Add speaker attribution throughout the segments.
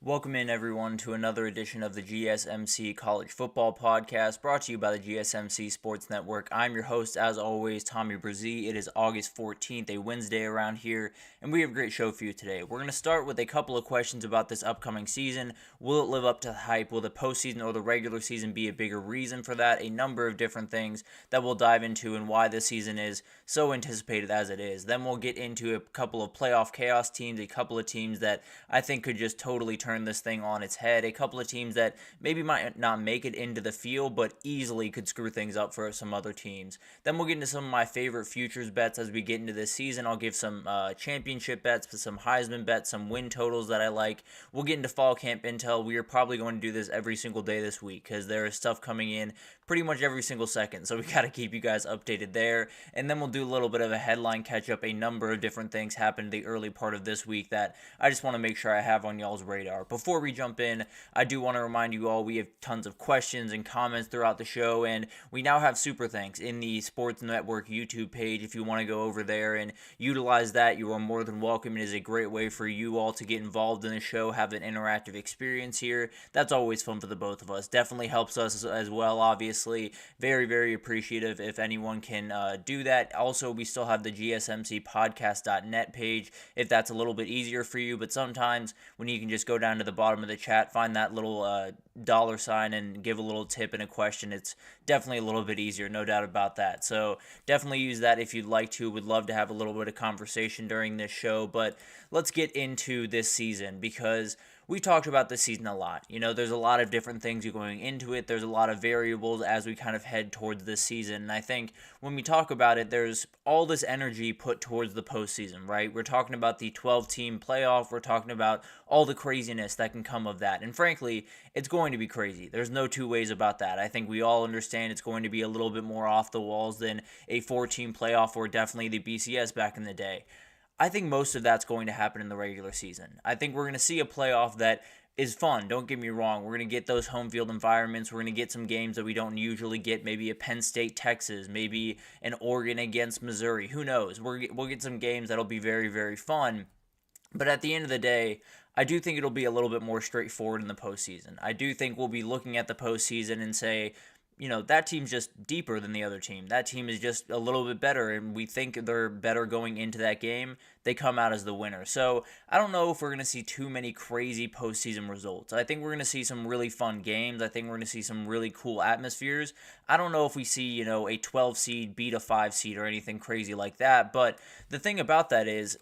Speaker 1: Welcome in, everyone, to another edition of the GSMC College Football Podcast, brought to you by the GSMC Sports Network. I'm your host, as always, Tommy Brzee. It is August 14th, a Wednesday around here, and we have a great show for you today. We're going to start with a couple of questions about this upcoming season. Will it live up to the hype? Will the postseason or the regular season be a bigger reason for that? A number of different things that we'll dive into and why this season is so anticipated as it is. Then we'll get into a couple of playoff chaos teams, a couple of teams that I think could just totally turn this thing on its head, a couple of teams that maybe might not make it into the field but easily could screw things up for some other teams. Then we'll get into some of my favorite futures bets as we get into this season. I'll give some championship bets, some Heisman bets, some win totals that I like. We'll get into fall camp intel. We are probably going to do this every single day this week because there is stuff coming in pretty much every single second, so we got to keep you guys updated there. And then we'll do a little bit of a headline catch up. A number of different things happened in the early part of this week that I just want to make sure I have on y'all's radar. Before we jump in, I do want to remind you all we have tons of questions and comments throughout the show, and we now have super thanks in the Sports Network YouTube page. If you want to go over there and utilize that, you are more than welcome. It is a great way for you all to get involved in the show, have an interactive experience here. That's always fun for the both of us. Definitely helps us as well, obviously. Very, very appreciative if anyone can do that. Also, we still have the GSMC Podcast.net page if that's a little bit easier for you, but sometimes when you can just go down to the bottom of the chat, find that little dollar sign and give a little tip and a question, it's definitely a little bit easier, no doubt about that. So definitely use that if you'd like to. Would love to have a little bit of conversation during this show, but let's get into this season because we talked about this season a lot. You know, there's a lot of different things going into it. There's a lot of variables as we kind of head towards this season. And I think when we talk about it, there's all this energy put towards the postseason, right? We're talking about the 12-team playoff. We're talking about all the craziness that can come of that. And frankly, it's going to be crazy. There's no two ways about that. I think we all understand it's going to be a little bit more off the walls than a 4-team playoff or definitely the BCS back in the day. I think most of that's going to happen in the regular season. I think we're going to see a playoff that is fun. Don't get me wrong. We're going to get those home field environments. We're going to get some games that we don't usually get. Maybe a Penn State, Texas. Maybe an Oregon against Missouri. Who knows? We'll get some games that'll be very, very fun. But at the end of the day, I do think it'll be a little bit more straightforward in the postseason. I do think we'll be looking at the postseason and say, you know, that team's just deeper than the other team. That team is just a little bit better, and we think they're better going into that game. They come out as the winner. So I don't know if we're going to see too many crazy postseason results. I think we're going to see some really fun games. I think we're going to see some really cool atmospheres. I don't know if we see, you know, a 12 seed beat a 5 seed or anything crazy like that. But the thing about that is,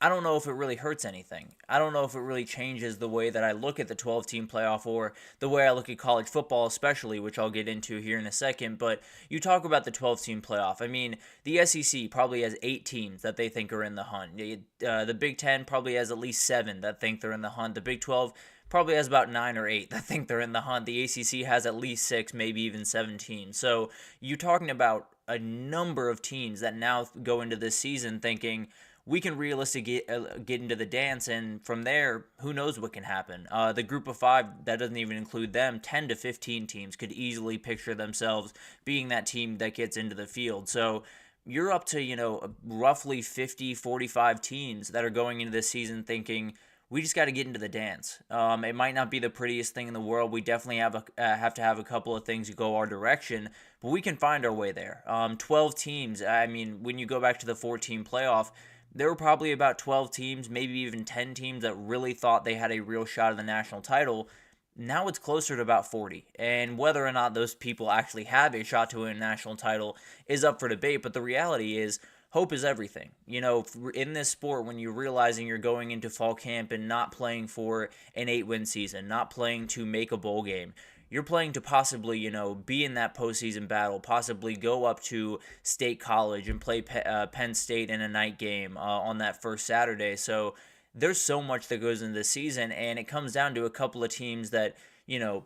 Speaker 1: I don't know if it really hurts anything. I don't know if it really changes the way that I look at the 12-team playoff or the way I look at college football especially, which I'll get into here in a second. But you talk about the 12-team playoff. I mean, the SEC probably has 8 teams that they think are in the hunt. The Big Ten probably has at least 7 that think they're in the hunt. The Big 12 probably has about 9 or 8 that think they're in the hunt. The ACC has at least 6, maybe even 7 teams. So you're talking about a number of teams that now go into this season thinking, we can realistically get into the dance, and from there, who knows what can happen. The group of 5, that doesn't even include them, 10 to 15 teams could easily picture themselves being that team that gets into the field. So you're up to, you know, roughly 50, 45 teams that are going into this season thinking, we just got to get into the dance. It might not be the prettiest thing in the world. We definitely have to have a couple of things go our direction, but we can find our way there. 12 teams, I mean, when you go back to the 4-team playoff, there were probably about 12 teams, maybe even 10 teams that really thought they had a real shot at the national title. Now it's closer to about 40. And whether or not those people actually have a shot to win a national title is up for debate. But the reality is, hope is everything. You know, in this sport, when you're realizing you're going into fall camp and not playing for an 8-win season, not playing to make a bowl game, you're playing to possibly, you know, be in that postseason battle, possibly go up to State College and play Penn State in a night game on that first Saturday. So there's so much that goes into the season, and it comes down to a couple of teams that, you know,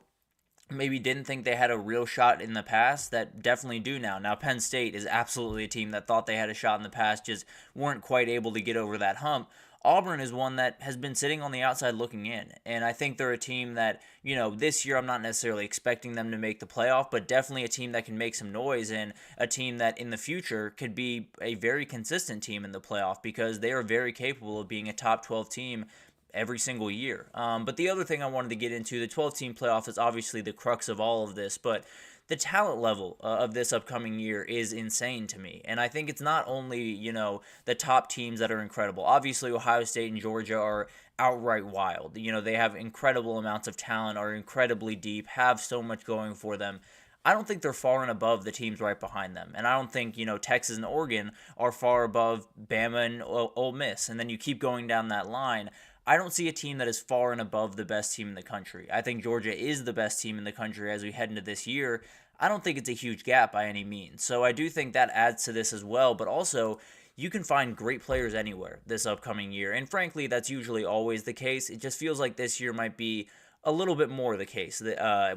Speaker 1: maybe didn't think they had a real shot in the past that definitely do now. Now, Penn State is absolutely a team that thought they had a shot in the past, just weren't quite able to get over that hump. Auburn is one that has been sitting on the outside looking in. And I think they're a team that, this year I'm not necessarily expecting them to make the playoff, but definitely a team that can make some noise and a team that in the future could be a very consistent team in the playoff because they are very capable of being a top 12 team every single year. But the other thing I wanted to get into, the 12-team playoff is obviously the crux of all of this, but the talent level of this upcoming year is insane to me. And I think it's not only, the top teams that are incredible. Obviously, Ohio State and Georgia are outright wild. They have incredible amounts of talent, are incredibly deep, have so much going for them. I don't think they're far and above the teams right behind them. And I don't think, Texas and Oregon are far above Bama and Ole Miss. And then you keep going down that line. I don't see a team that is far and above the best team in the country. I think Georgia is the best team in the country as we head into this year. I don't think it's a huge gap by any means. So I do think that adds to this as well. But also, you can find great players anywhere this upcoming year. And frankly, that's usually always the case. It just feels like this year might be a little bit more the case,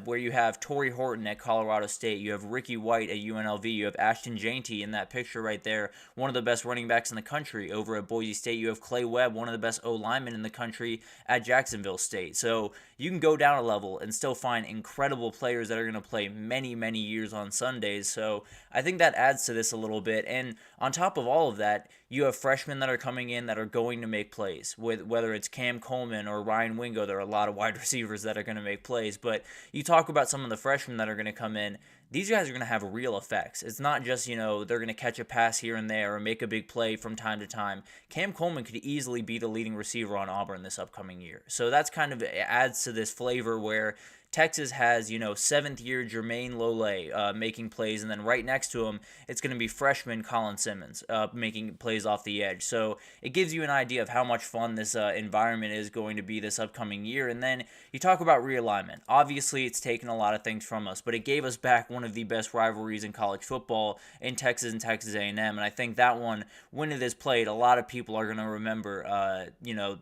Speaker 1: where you have Torrey Horton at Colorado State, you have Ricky White at UNLV, you have Ashton Janty in that picture right there, one of the best running backs in the country. Over at Boise State, you have Clay Webb, one of the best O-linemen in the country at Jacksonville State. So you can go down a level and still find incredible players that are going to play many, many years on Sundays. So I think that adds to this a little bit. And on top of all of that, you have freshmen that are coming in that are going to make plays, whether it's Cam Coleman or Ryan Wingo. There are a lot of wide receivers that are going to make plays, but you talk about some of the freshmen that are going to come in. These guys are going to have real effects. It's not just, they're going to catch a pass here and there or make a big play from time to time. Cam Coleman could easily be the leading receiver on Auburn this upcoming year. So that's kind of adds to this flavor where Texas has, seventh-year Jermaine Lole making plays, and then right next to him, it's going to be freshman Colin Simmons making plays off the edge. So it gives you an idea of how much fun this environment is going to be this upcoming year. And then you talk about realignment. Obviously, it's taken a lot of things from us, but it gave us back one of the best rivalries in college football in Texas and Texas A&M. And I think that one, when it is played, a lot of people are going to remember,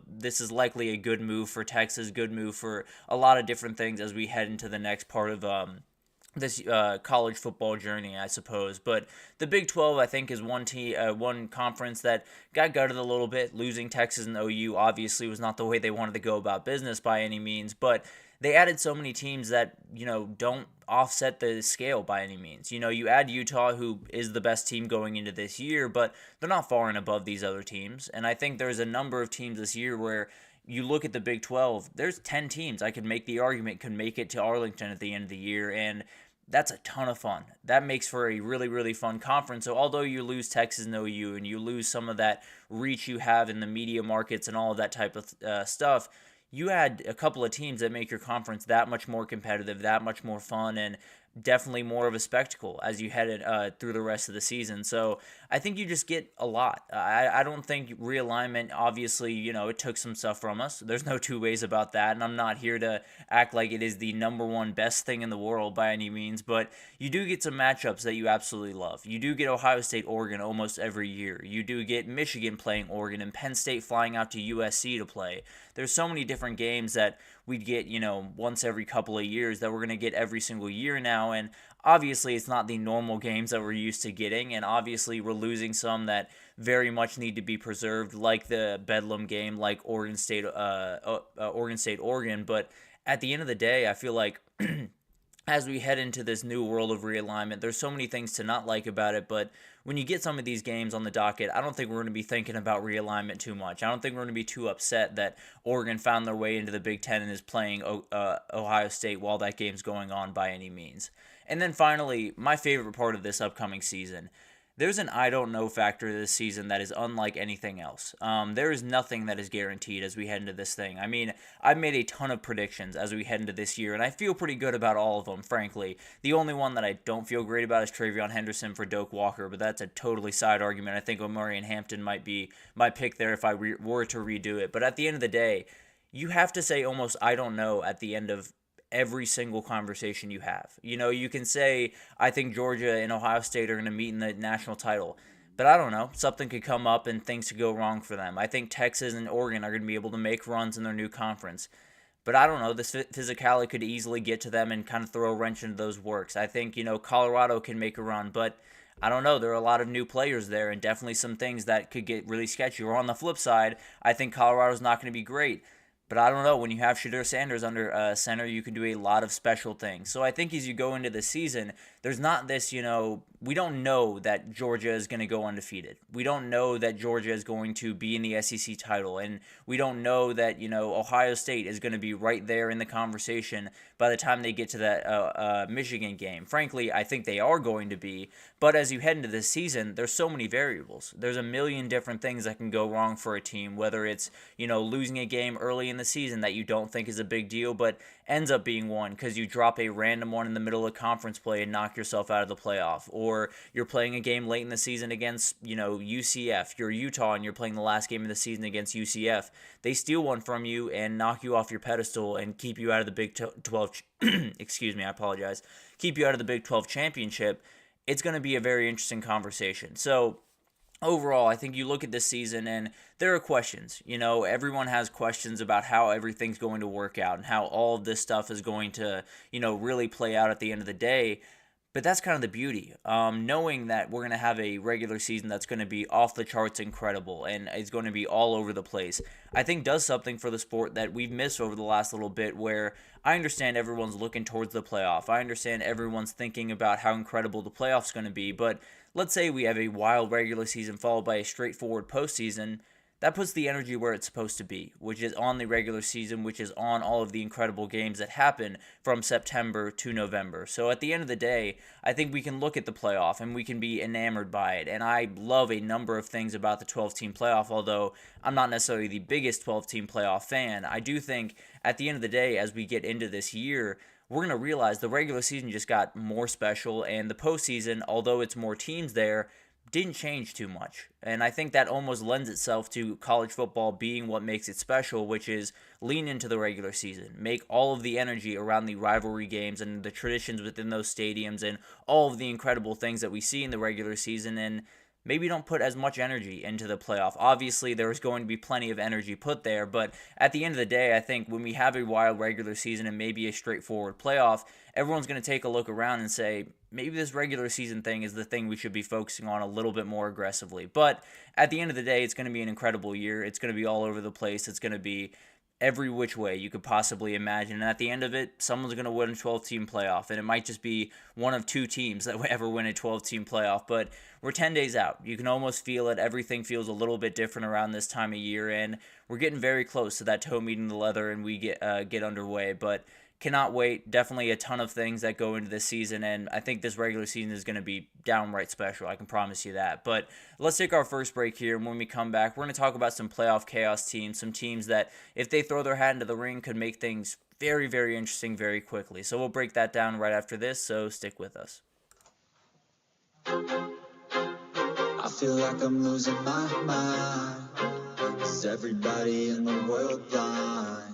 Speaker 1: this is likely a good move for Texas, good move for a lot of different things as we head into the next part of this college football journey, I suppose. But the Big 12, I think, is one conference that got gutted a little bit. Losing Texas and OU obviously was not the way they wanted to go about business by any means, but they added so many teams that, don't offset the scale by any means. You add Utah, who is the best team going into this year, but they're not far and above these other teams. And I think there's a number of teams this year where you look at the Big 12, there's 10 teams I could make the argument could make it to Arlington at the end of the year, and that's a ton of fun. That makes for a really, really fun conference. So although you lose Texas and OU and you lose some of that reach you have in the media markets and all of that type of stuff, you add a couple of teams that make your conference that much more competitive, that much more fun, and definitely more of a spectacle as you head through the rest of the season. So I think you just get a lot. I don't think realignment, obviously, it took some stuff from us. There's no two ways about that, and I'm not here to act like it is the number one best thing in the world by any means, but you do get some matchups that you absolutely love. You do get Ohio State, Oregon almost every year. You do get Michigan playing Oregon and Penn State flying out to USC to play. There's so many different games that we'd get, once every couple of years that we're going to get every single year now. And obviously, it's not the normal games that we're used to getting. And obviously, we're losing some that very much need to be preserved, like the Bedlam game, like Oregon State, Oregon. But at the end of the day, I feel like as we head into this new world of realignment, there's so many things to not like about it, but when you get some of these games on the docket, I don't think we're going to be thinking about realignment too much. I don't think we're going to be too upset that Oregon found their way into the Big Ten and is playing Ohio State while that game's going on by any means. And then finally, my favorite part of this upcoming season. There's an I don't know factor this season that is unlike anything else. There is nothing that is guaranteed as we head into this thing. I mean, I've made a ton of predictions as we head into this year, and I feel pretty good about all of them, frankly. The only one that I don't feel great about is Travion Henderson for Doak Walker, but that's a totally side argument. I think Omarion Hampton might be my pick there if I were to redo it. But at the end of the day, you have to say almost I don't know at the end of every single conversation you have. You can say, I think Georgia and Ohio State are going to meet in the national title. But I don't know. Something could come up and things could go wrong for them. I think Texas and Oregon are going to be able to make runs in their new conference. But I don't know. This physicality could easily get to them and kind of throw a wrench into those works. I think, Colorado can make a run. But I don't know. There are a lot of new players there and definitely some things that could get really sketchy. Or on the flip side, I think Colorado's not going to be great. But I don't know. When you have Shedeur Sanders under center, you can do a lot of special things. So I think as you go into the season, there's not this, we don't know that Georgia is going to go undefeated. We don't know that Georgia is going to be in the SEC title. And we don't know that, Ohio State is going to be right there in the conversation by the time they get to that Michigan game. Frankly, I think they are going to be. But as you head into this season, there's so many variables. There's a million different things that can go wrong for a team, whether it's, losing a game early in the season that you don't think is a big deal, but ends up being one because you drop a random one in the middle of conference play and knock yourself out of the playoff. Or you're playing a game late in the season against, UCF. You're Utah and you're playing the last game of the season against UCF. They steal one from you and knock you off your pedestal and keep you out of the Big 12, excuse me, I apologize, keep you out of the Big 12 championship. It's going to be a very interesting conversation. So, overall, I think you look at this season and there are questions. Everyone has questions about how everything's going to work out and how all of this stuff is going to, really play out at the end of the day. But that's kind of the beauty. Knowing that we're going to have a regular season that's going to be off the charts incredible and it's going to be all over the place, I think does something for the sport that we've missed over the last little bit, where I understand everyone's looking towards the playoff. I understand everyone's thinking about how incredible the playoff's going to be, but let's say we have a wild regular season followed by a straightforward postseason. That puts the energy where it's supposed to be, which is on the regular season, which is on all of the incredible games that happen from September to November. So at the end of the day, I think we can look at the playoff and we can be enamored by it. And I love a number of things about the 12-team playoff, although I'm not necessarily the biggest 12-team playoff fan. I do think at the end of the day, as we get into this year, we're going to realize the regular season just got more special, and the postseason, although it's more teams there, didn't change too much. And I think that almost lends itself to college football being what makes it special, which is lean into the regular season. Make all of the energy around the rivalry games and the traditions within those stadiums and all of the incredible things that we see in the regular season, and maybe don't put as much energy into the playoff. Obviously, there is going to be plenty of energy put there, but at the end of the day, I think when we have a wild regular season and maybe a straightforward playoff, everyone's going to take a look around and say, maybe this regular season thing is the thing we should be focusing on a little bit more aggressively. But at the end of the day, it's going to be an incredible year. It's going to be all over the place. It's going to be every which way you could possibly imagine. And at the end of it, someone's going to win a 12-team playoff. And it might just be one of two teams that will ever win a 12-team playoff. But we're 10 days out. You can almost feel it. Everything feels a little bit different around this time of year. And we're getting very close to that toe meeting the leather and we get underway. But cannot wait. Definitely a ton of things that go into this season, and I think this regular season is going to be downright special. I can promise you that. But let's take our first break here, and when we come back, we're going to talk about some playoff chaos teams, some teams that, if they throw their hat into the ring, could make things very, very interesting very quickly. So we'll break that down right after this, so stick with us.
Speaker 2: I feel like I'm losing my mind. Is everybody in the world blind?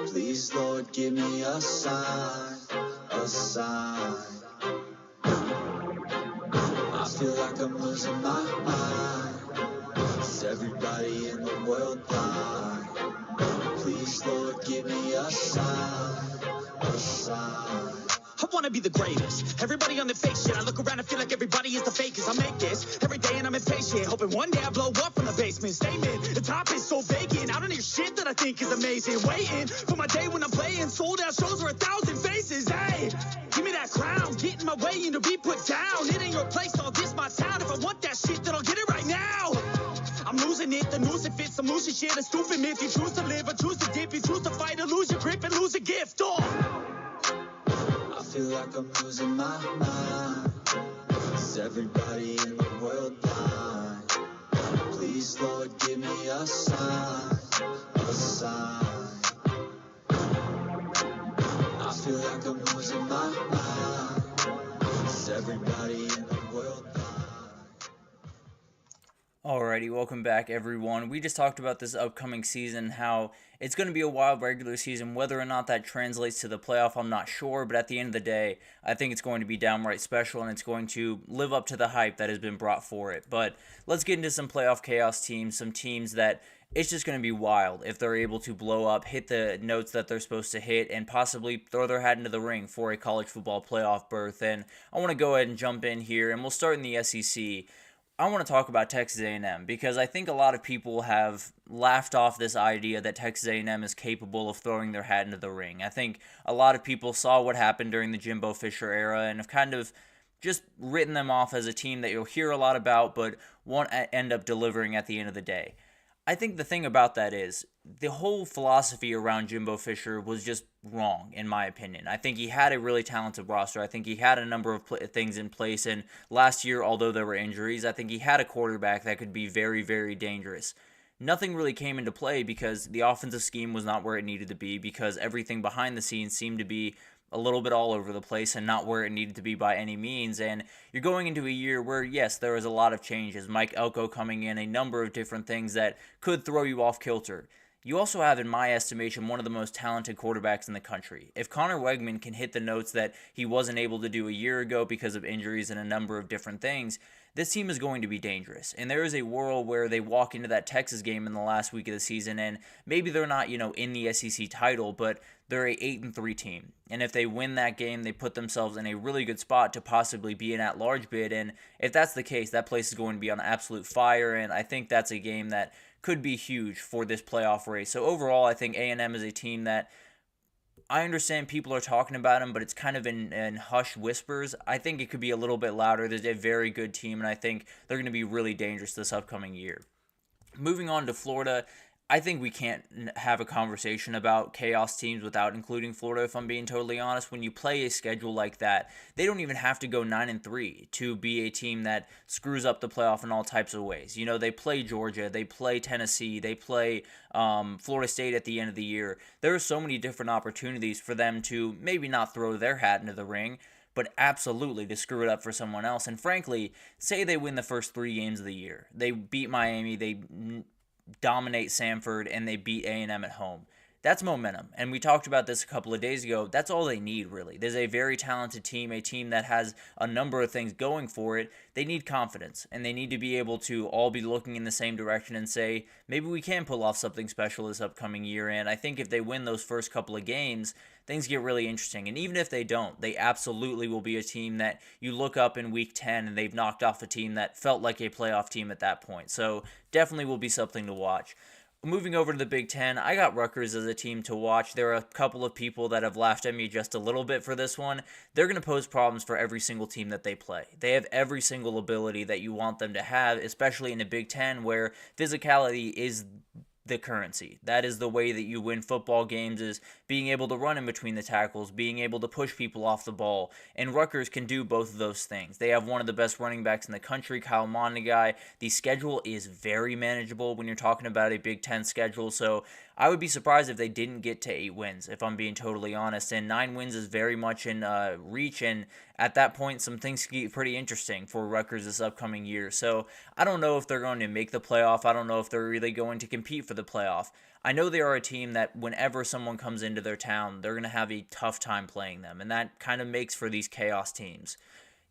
Speaker 2: Please, Lord, give me a sign, a sign. I feel like I'm losing my mind. Is everybody in the world blind? Please, Lord, give me a sign, a sign.
Speaker 3: I wanna be the greatest. Everybody on the fake shit. I look around and feel like everybody is the fakest. I make this every day and I'm impatient. Hoping one day I blow up from the basement. Statement, the top is so vacant. I don't hear shit that I think is amazing. Waiting for my day when I'm playing. Sold out shows for 1,000 faces. Hey, give me that crown. Get in my way and to be put down. It ain't your place, all this my town. If I want that shit, then I'll get it right now. I'm losing it, the noose it fits. I'm losing shit, a stupid myth. You choose to live or choose to dip. You choose to fight or lose your grip and lose a gift. Oh.
Speaker 2: I feel like I'm losing my mind. Is everybody in the world blind? Please, Lord, give me a sign, a sign. I feel like I'm losing my mind. Is everybody in the world blind?
Speaker 1: Alrighty, welcome back everyone. We just talked about this upcoming season, how it's going to be a wild regular season. Whether or not that translates to the playoff, I'm not sure, but at the end of the day, I think it's going to be downright special and it's going to live up to the hype that has been brought for it. But let's get into some playoff chaos teams, some teams that It's just going to be wild if they're able to blow up, hit the notes that they're supposed to hit, and possibly throw their hat into the ring for a college football playoff berth. And I want to go ahead and jump in here, and we'll start in the SEC. I want to talk about Texas A&M because I think a lot of people have laughed off this idea that Texas A&M is capable of throwing their hat into the ring. I think a lot of people saw what happened during the Jimbo Fisher era and have kind of just written them off as a team that you'll hear a lot about but won't end up delivering at the end of the day. I think the thing about that is the whole philosophy around Jimbo Fisher was just wrong, in my opinion. I think he had a really talented roster. I think he had a number of things in place. And last year, although there were injuries, I think he had a quarterback that could be very, very dangerous. Nothing really came into play because the offensive scheme was not where it needed to be, because everything behind the scenes seemed to be a little bit all over the place and not where it needed to be by any means. And you're going into a year where, yes, there was a lot of changes. Mike Elko coming in, a number of different things that could throw you off kilter. You also have, in my estimation, one of the most talented quarterbacks in the country. If Connor Wegman can hit the notes that he wasn't able to do a year ago because of injuries and a number of different things, this team is going to be dangerous. And there is a world where they walk into that Texas game in the last week of the season, and maybe they're not, in the SEC title, but they're a 8-3 team. And if they win that game, they put themselves in a really good spot to possibly be an at-large bid. And if that's the case, that place is going to be on absolute fire. And I think that's a game that could be huge for this playoff race. So overall, I think A&M is a team that I understand people are talking about them, but it's kind of in hushed whispers. I think it could be a little bit louder. There's a very good team, and I think they're going to be really dangerous this upcoming year. Moving on to Florida, I think we can't have a conversation about chaos teams without including Florida, if I'm being totally honest. When you play a schedule like that, they don't even have to go 9-3 to be a team that screws up the playoff in all types of ways. They play Georgia, they play Tennessee, they play Florida State at the end of the year. There are so many different opportunities for them to maybe not throw their hat into the ring, but absolutely to screw it up for someone else. And frankly, say they win the first 3 games of the year. They beat Miami, they dominate Samford, and they beat A&M at home. That's momentum. And we talked about this a couple of days ago. That's all they need, really. There's a very talented team, a team that has a number of things going for it. They need confidence, and they need to be able to all be looking in the same direction and say, maybe we can pull off something special this upcoming year. And I think if they win those first couple of games, things get really interesting. And even if they don't, they absolutely will be a team that you look up in week 10 and they've knocked off a team that felt like a playoff team at that point. So definitely will be something to watch. Moving over to the Big Ten, I got Rutgers as a team to watch. There are a couple of people that have laughed at me just a little bit for this one. They're going to pose problems for every single team that they play. They have every single ability that you want them to have, especially in the Big Ten where physicality is the currency. That is the way that you win football games, is being able to run in between the tackles, being able to push people off the ball, and Rutgers can do both of those things. They have one of the best running backs in the country, Kyle Mondegai. The schedule is very manageable when you're talking about a Big Ten schedule, so I would be surprised if they didn't get to 8 wins, if I'm being totally honest, and 9 wins is very much in reach, and at that point, some things could get pretty interesting for Rutgers this upcoming year. So I don't know if they're going to make the playoff. I don't know if they're really going to compete for the playoff. I know they are a team that whenever someone comes into their town, they're going to have a tough time playing them, and that kind of makes for these chaos teams.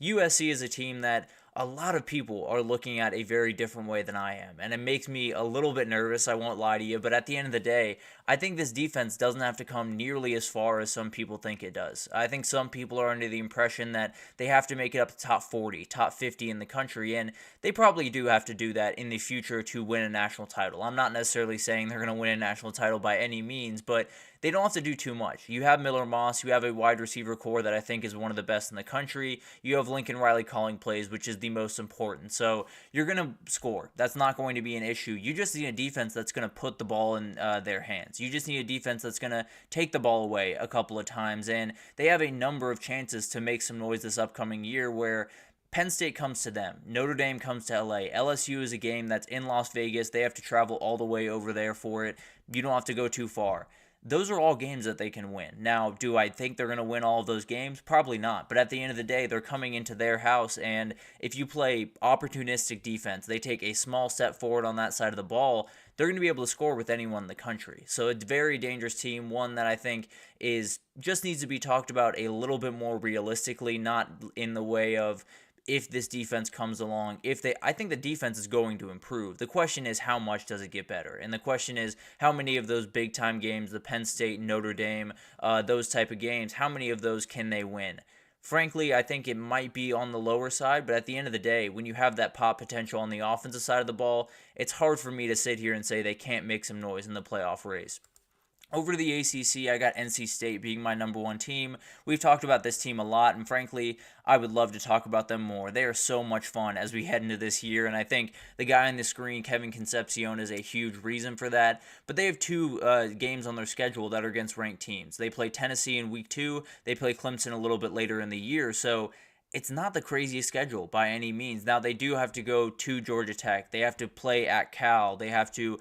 Speaker 1: USC is a team that a lot of people are looking at a very different way than I am, and it makes me a little bit nervous, I won't lie to you, but at the end of the day, I think this defense doesn't have to come nearly as far as some people think it does. I think some people are under the impression that they have to make it up to top 40, top 50 in the country, and they probably do have to do that in the future to win a national title. I'm not necessarily saying they're going to win a national title by any means, but they don't have to do too much. You have Miller Moss, you have a wide receiver core that I think is one of the best in the country. You have Lincoln Riley calling plays, which is the most important. So you're going to score. That's not going to be an issue. You just need a defense that's going to put the ball in their hands. You just need a defense that's going to take the ball away a couple of times. And they have a number of chances to make some noise this upcoming year where Penn State comes to them. Notre Dame comes to LA. LSU is a game that's in Las Vegas. They have to travel all the way over there for it. You don't have to go too far. Those are all games that they can win. Now, do I think they're going to win all of those games? Probably not. But at the end of the day, they're coming into their house, and if you play opportunistic defense, they take a small step forward on that side of the ball, they're going to be able to score with anyone in the country. So it's a very dangerous team, one that I think is just needs to be talked about a little bit more realistically, not in the way of if this defense comes along, I think the defense is going to improve. The question is, how much does it get better? And the question is, how many of those big time games, the Penn State, Notre Dame, those type of games, how many of those can they win? Frankly, I think it might be on the lower side, but at the end of the day, when you have that pop potential on the offensive side of the ball, it's hard for me to sit here and say they can't make some noise in the playoff race. Over to the ACC, I got NC State being my number one team. We've talked about this team a lot, and frankly, I would love to talk about them more. They are so much fun as we head into this year, and I think the guy on the screen, Kevin Concepcion, is a huge reason for that. But they have two games on their schedule that are against ranked teams. They play Tennessee in week 2. They play Clemson a little bit later in the year, so it's not the craziest schedule by any means. Now, they do have to go to Georgia Tech. They have to play at Cal. They have to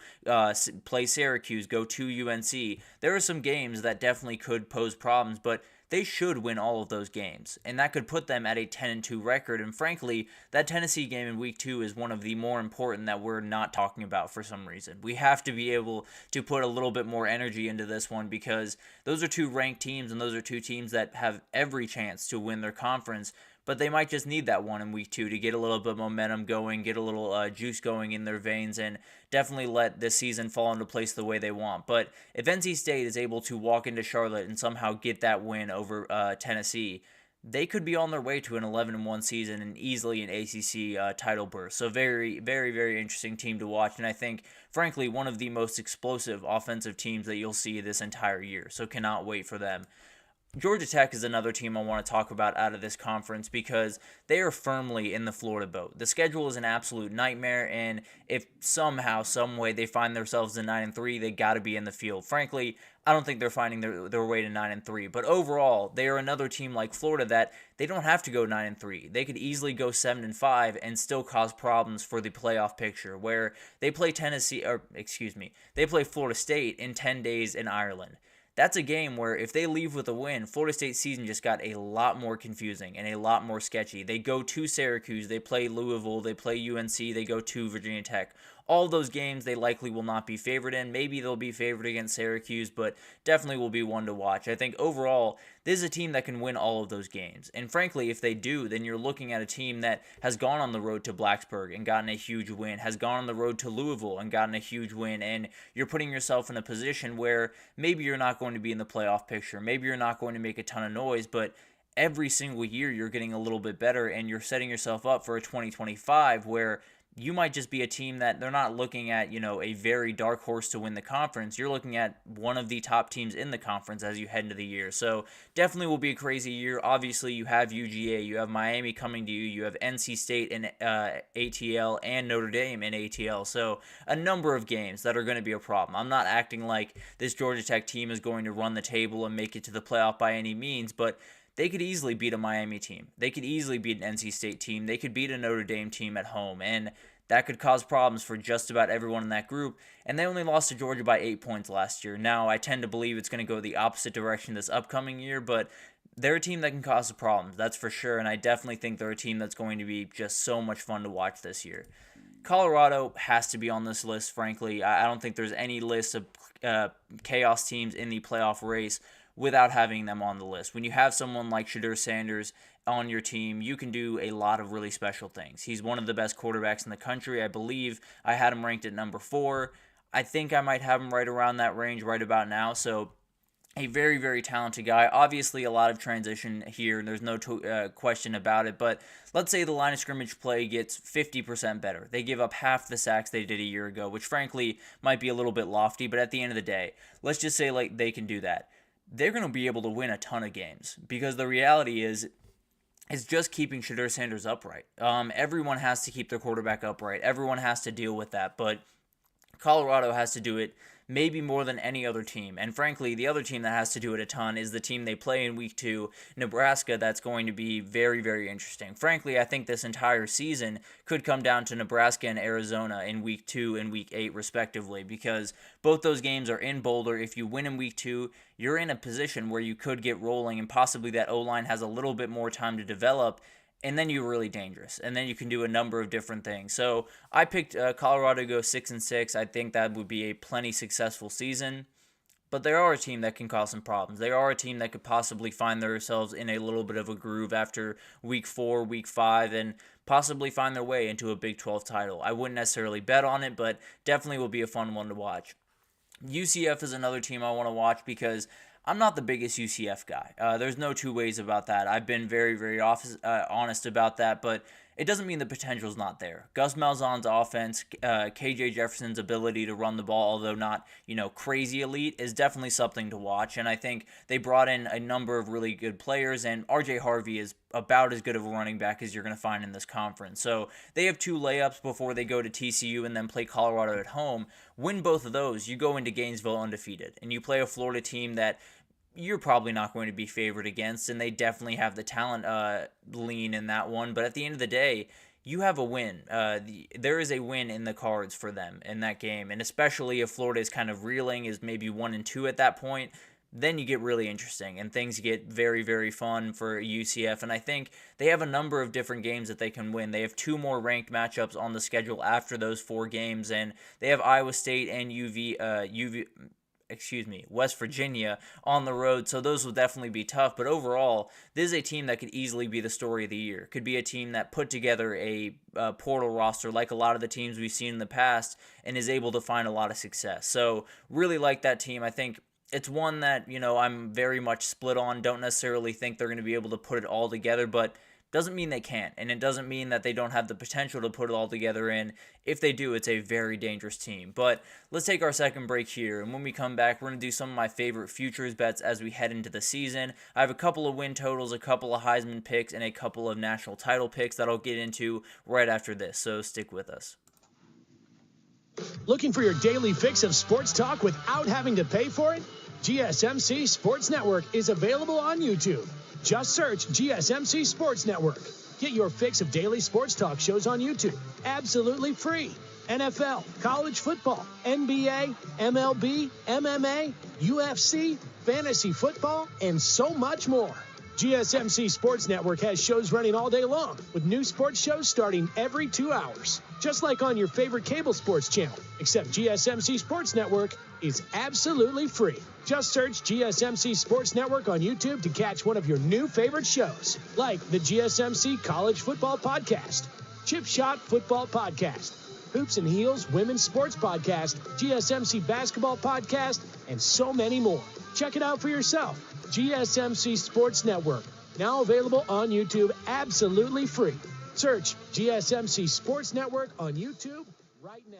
Speaker 1: play Syracuse, go to UNC. There are some games that definitely could pose problems, but they should win all of those games, and that could put them at a 10-2 record. And frankly, that Tennessee game in week 2 is one of the more important that we're not talking about for some reason. We have to be able to put a little bit more energy into this one because those are two ranked teams, and those are two teams that have every chance to win their conference. But they might just need that one in week 2 to get a little bit of momentum going, get a little juice going in their veins, and definitely let this season fall into place the way they want. But if NC State is able to walk into Charlotte and somehow get that win over Tennessee, they could be on their way to an 11-1 season and easily an ACC title berth. So very, very, very interesting team to watch. And I think, frankly, one of the most explosive offensive teams that you'll see this entire year. So cannot wait for them. Georgia Tech is another team I want to talk about out of this conference because they are firmly in the Florida boat. The schedule is an absolute nightmare, and if somehow, some way they find themselves in 9-3, they got to be in the field. Frankly, I don't think they're finding their way to 9-3, but overall, they are another team like Florida that they don't have to go 9-3. They could easily go 7-5 and still cause problems for the playoff picture, where they play they play Florida State in 10 days in Ireland. That's a game where if they leave with a win, Florida State's season just got a lot more confusing and a lot more sketchy. They go to Syracuse, they play Louisville, they play UNC, they go to Virginia Tech. All those games they likely will not be favored in. Maybe they'll be favored against Syracuse, but definitely will be one to watch. I think overall, this is a team that can win all of those games. And frankly, if they do, then you're looking at a team that has gone on the road to Blacksburg and gotten a huge win, has gone on the road to Louisville and gotten a huge win, and you're putting yourself in a position where maybe you're not going to be in the playoff picture, maybe you're not going to make a ton of noise, but every single year you're getting a little bit better, and you're setting yourself up for a 2025 where you might just be a team that they're not looking at, a very dark horse to win the conference. You're looking at one of the top teams in the conference as you head into the year. So definitely will be a crazy year. Obviously, you have UGA, you have Miami coming to you, you have NC State in ATL and Notre Dame in ATL. So a number of games that are going to be a problem. I'm not acting like this Georgia Tech team is going to run the table and make it to the playoff by any means, but they could easily beat a Miami team. They could easily beat an NC State team. They could beat a Notre Dame team at home, and that could cause problems for just about everyone in that group. And they only lost to Georgia by 8 points last year. Now, I tend to believe it's going to go the opposite direction this upcoming year, but they're a team that can cause problems, that's for sure, and I definitely think they're a team that's going to be just so much fun to watch this year. Colorado has to be on this list, frankly. I don't think there's any list of chaos teams in the playoff race without having them on the list. When you have someone like Shedeur Sanders on your team, you can do a lot of really special things. He's one of the best quarterbacks in the country. I believe I had him ranked at number 4. I think I might have him right around that range right about now. So a very, very talented guy. Obviously, a lot of transition here. There's no question about it. But let's say the line of scrimmage play gets 50% better. They give up half the sacks they did a year ago, which frankly might be a little bit lofty. But at the end of the day, let's just say like they can do that. They're going to be able to win a ton of games because the reality is it's just keeping Shedeur Sanders upright. Everyone has to keep their quarterback upright. Everyone has to deal with that. But Colorado has to do it maybe more than any other team. And frankly, the other team that has to do it a ton is the team they play in week 2, Nebraska. That's going to be very, very interesting. Frankly, I think this entire season could come down to Nebraska and Arizona in week 2 and week 8 respectively, because both those games are in Boulder. If you win in week 2, you're in a position where you could get rolling, and possibly that O-line has a little bit more time to develop, and then you're really dangerous, and then you can do a number of different things. So I picked Colorado to go 6-6. I think that would be a plenty successful season. but they are a team that can cause some problems. They are a team that could possibly find themselves in a little bit of a groove after week 4, week 5, and possibly find their way into a Big 12 title. I wouldn't necessarily bet on it, but definitely will be a fun one to watch. UCF is another team I want to watch because I'm not the biggest UCF guy. There's no two ways about that. I've been very, very honest about that, but it doesn't mean the potential's not there. Gus Malzahn's offense, KJ Jefferson's ability to run the ball, although not, crazy elite, is definitely something to watch. And I think they brought in a number of really good players, and RJ Harvey is about as good of a running back as you're going to find in this conference. So they have 2 layups before they go to TCU and then play Colorado at home. Win both of those, you go into Gainesville undefeated, and you play a Florida team that you're probably not going to be favored against, and they definitely have the talent lean in that one. But at the end of the day, you have a win. There is a win in the cards for them in that game, and especially if Florida is kind of reeling, is maybe 1-2 at that point, then you get really interesting, and things get very, very fun for UCF. And I think they have a number of different games that they can win. They have 2 more ranked matchups on the schedule after those 4 games, and they have Iowa State and West Virginia on the road, so those will definitely be tough. But overall, this is a team that could easily be the story of the year. Could be a team that put together a portal roster like a lot of the teams we've seen in the past and is able to find a lot of success. So really like that team. I think it's one that, I'm very much split on. Don't necessarily think they're going to be able to put it all together, but doesn't mean they can't, and it doesn't mean that they don't have the potential to put it all together in. If they do, it's a very dangerous team. But let's take our second break here, and when we come back, we're going to do some of my favorite futures bets as we head into the season. I have a couple of win totals, a couple of Heisman picks, and a couple of national title picks that I'll get into right after this, so stick with us.
Speaker 4: Looking for your daily fix of sports talk without having to pay for it? GSMC Sports Network is available on YouTube. Just search GSMC Sports Network. Get your fix of daily sports talk shows on YouTube, absolutely free. NFL, college football, NBA, MLB, MMA, UFC, fantasy football, and so much more. GSMC Sports Network has shows running all day long, with new sports shows starting every 2 hours. Just like on your favorite cable sports channel, except GSMC Sports Network is absolutely free. Just search GSMC Sports Network on YouTube to catch one of your new favorite shows, like the GSMC College Football Podcast, Chip Shot Football Podcast, Hoops and Heels Women's Sports Podcast, GSMC Basketball Podcast, and so many more. Check it out for yourself. GSMC Sports Network, now available on YouTube absolutely free. Search GSMC Sports Network on YouTube right now.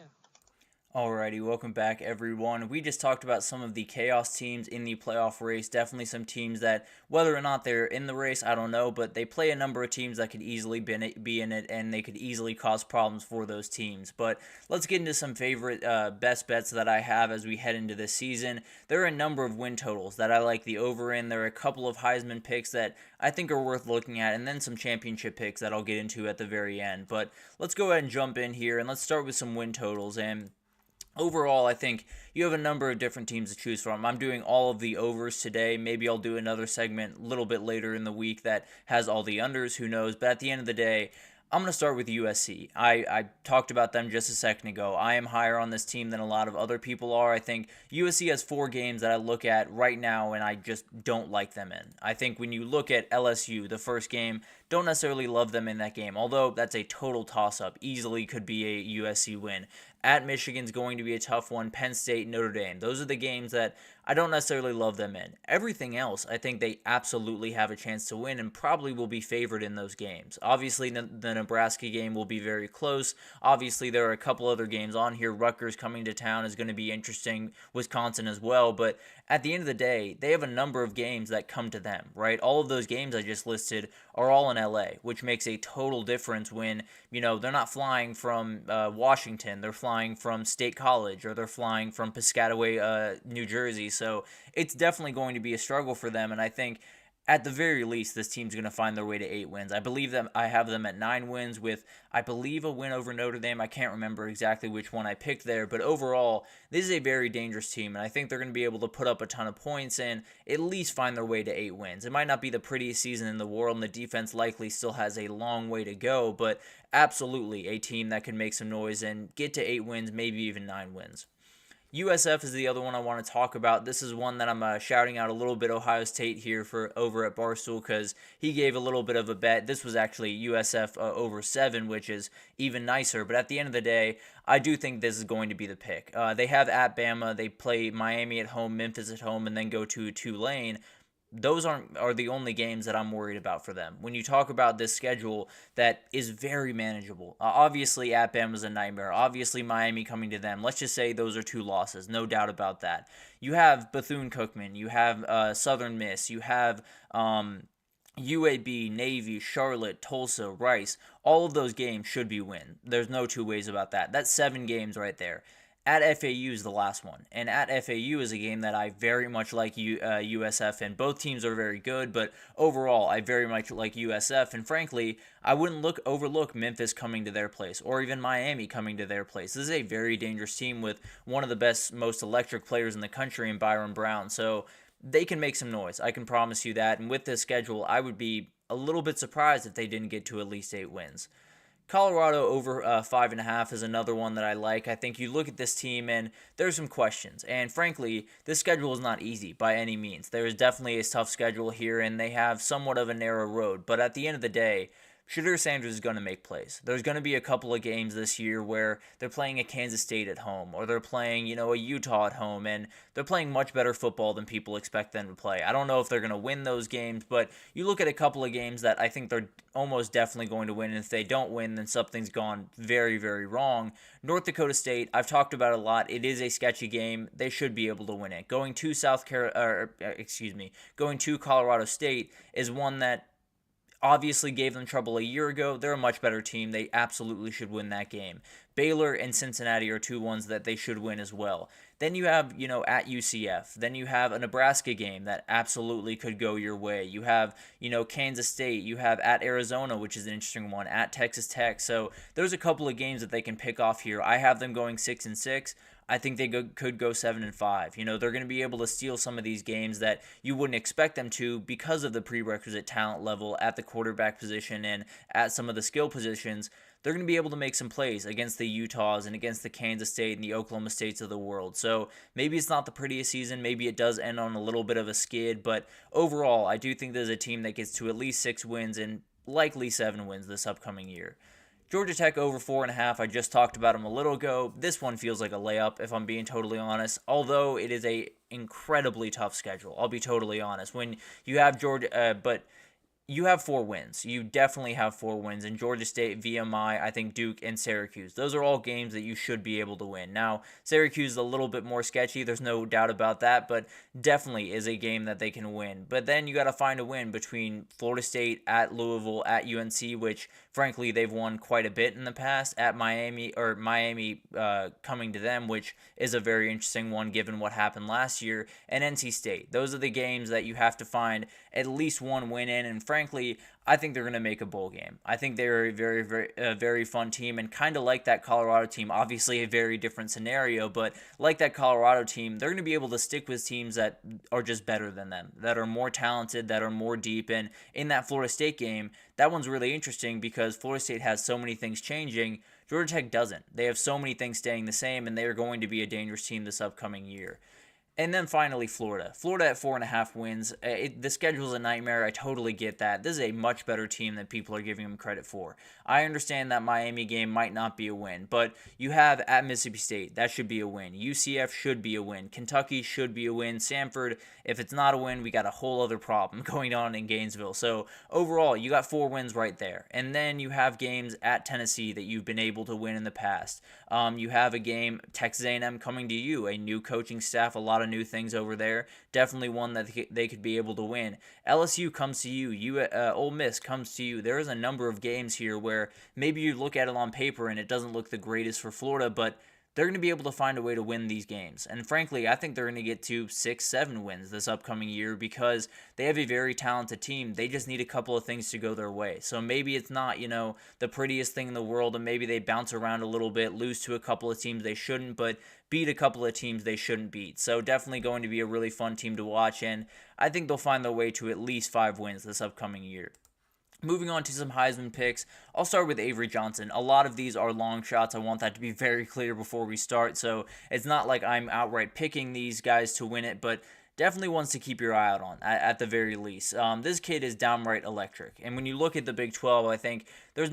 Speaker 1: Alrighty, welcome back everyone. We just talked about some of the chaos teams in the playoff race. Definitely some teams that, whether or not they're in the race, I don't know, but they play a number of teams that could easily be in it, and they could easily cause problems for those teams. But let's get into some favorite best bets that I have as we head into this season. There are a number of win totals that I like the over in. There are a couple of Heisman picks that I think are worth looking at, and then some championship picks that I'll get into at the very end. But let's go ahead and jump in here, and let's start with some win totals. And overall, I think you have a number of different teams to choose from. I'm doing all of the overs today. Maybe I'll do another segment a little bit later in the week that has all the unders, who knows. But at the end of the day, I'm going to start with USC. I talked about them just a second ago. I am higher on this team than a lot of other people are. I think USC has 4 games that I look at right now and I just don't like them in. I think when you look at LSU, the first game, don't necessarily love them in that game, although that's a total toss-up. Easily could be a USC win. At Michigan's going to be a tough one. Penn State, Notre Dame. Those are the games that I don't necessarily love them in. Everything else, I think they absolutely have a chance to win and probably will be favored in those games. Obviously, the Nebraska game will be very close. Obviously, there are a couple other games on here. Rutgers coming to town is going to be interesting. Wisconsin as well. But at the end of the day, they have a number of games that come to them, right? All of those games I just listed are all in LA, which makes a total difference when, they're not flying from Washington. They're flying from State College, or they're flying from Piscataway, New Jersey. So it's definitely going to be a struggle for them, and I think at the very least, this team's going to find their way to 8 wins. I believe that I have them at 9 wins with, I believe, a win over Notre Dame. I can't remember exactly which one I picked there, but overall, this is a very dangerous team, and I think they're going to be able to put up a ton of points and at least find their way to 8 wins. It might not be the prettiest season in the world, and the defense likely still has a long way to go, but absolutely a team that can make some noise and get to 8 wins, maybe even 9 wins. USF is the other one I want to talk about. This is one that I'm shouting out a little bit Ohio State here for over at Barstool because he gave a little bit of a bet. This was actually USF over 7, which is even nicer. But at the end of the day, I do think this is going to be the pick. They have at Bama. They play Miami at home, Memphis at home, and then go to Tulane. Those are the only games that I'm worried about for them. When you talk about this schedule that is very manageable, obviously at Bama is a nightmare. Obviously Miami coming to them. Let's just say those are 2 losses, no doubt about that. You have Bethune-Cookman, you have Southern Miss, you have UAB, Navy, Charlotte, Tulsa, Rice. All of those games should be win. There's no 2 ways about that. That's 7 games right there. At FAU is the last one, and at FAU is a game that I very much like USF in. Both teams are very good, but overall, I very much like USF, and frankly, I wouldn't overlook Memphis coming to their place, or even Miami coming to their place. This is a very dangerous team with one of the best, most electric players in the country in Byron Brown, so they can make some noise. I can promise you that, and with this schedule, I would be a little bit surprised if they didn't get to at least 8 wins. Colorado over 5.5 is another one that I like. I think you look at this team and there's some questions. And frankly, this schedule is not easy by any means. There is definitely a tough schedule here and they have somewhat of a narrow road. But at the end of the day, Shadur Sanders is going to make plays. There's going to be a couple of games this year where they're playing a Kansas State at home or they're playing, a Utah at home, and they're playing much better football than people expect them to play. I don't know if they're going to win those games, but you look at a couple of games that I think they're almost definitely going to win, and if they don't win, then something's gone very, very wrong. North Dakota State, I've talked about it a lot. It is a sketchy game. They should be able to win it. Going to Colorado State is one that obviously gave them trouble a year ago. They're a much better team. They absolutely should win that game. Baylor and Cincinnati are 2 ones that they should win as well. Then you have, at UCF. Then you have a Nebraska game that absolutely could go your way. You have, Kansas State. You have at Arizona, which is an interesting one. At Texas Tech. So there's a couple of games that they can pick off here. I have them going 6-6. I think they could go 7-5. They're going to be able to steal some of these games that you wouldn't expect them to because of the prerequisite talent level at the quarterback position and at some of the skill positions. They're going to be able to make some plays against the Utahs and against the Kansas State and the Oklahoma States of the world. So maybe it's not the prettiest season. Maybe it does end on a little bit of a skid. But overall, I do think there's a team that gets to at least 6 wins and likely 7 wins this upcoming year. Georgia Tech over 4.5. I just talked about them a little ago. This one feels like a layup, if I'm being totally honest, although it is a incredibly tough schedule. I'll be totally honest. When you have Georgia, but you have 4 wins. You definitely have 4 wins in Georgia State, VMI, I think Duke, and Syracuse. Those are all games that you should be able to win. Now, Syracuse is a little bit more sketchy. There's no doubt about that, but definitely is a game that they can win. But then you got to find a win between Florida State, at Louisville, at UNC, which frankly they've won quite a bit in the past, at Miami coming to them, which is a very interesting one given what happened last year, and NC State. Those are the games that you have to find at least one win in, and frankly, I think they're going to make a bowl game. I think they're a very, very, very fun team, and kind of like that Colorado team, obviously a very different scenario, but like that Colorado team, they're going to be able to stick with teams that are just better than them, that are more talented, that are more deep, and in that Florida State game, that one's really interesting because Florida State has so many things changing. Georgia Tech doesn't. They have so many things staying the same, and they are going to be a dangerous team this upcoming year. And then finally, Florida. Florida at 4.5 wins. The schedule's a nightmare. I totally get that. This is a much better team than people are giving them credit for. I understand that Miami game might not be a win, but you have at Mississippi State. That should be a win. UCF should be a win. Kentucky should be a win. Samford, if it's not a win, we got a whole other problem going on in Gainesville. So overall, you got 4 wins right there. And then you have games at Tennessee that you've been able to win in the past. You have a game, Texas A&M coming to you, a new coaching staff, a lot of new things over there. Definitely one that they could be able to win. LSU comes to you. Ole Miss comes to you. There is a number of games here where maybe you look at it on paper and it doesn't look the greatest for Florida, but they're going to be able to find a way to win these games. And frankly, I think they're going to get to 6-7 wins this upcoming year because they have a very talented team. They just need a couple of things to go their way. So maybe it's not, the prettiest thing in the world, and maybe they bounce around a little bit, lose to a couple of teams they shouldn't, but beat a couple of teams they shouldn't beat. So definitely going to be a really fun team to watch, and I think they'll find their way to at least 5 wins this upcoming year. Moving on to some Heisman picks, I'll start with Avery Johnson. A lot of these are long shots. I want that to be very clear before we start, so it's not like I'm outright picking these guys to win it, but definitely ones to keep your eye out on, at the very least. This kid is downright electric, and when you look at the Big 12, I think there's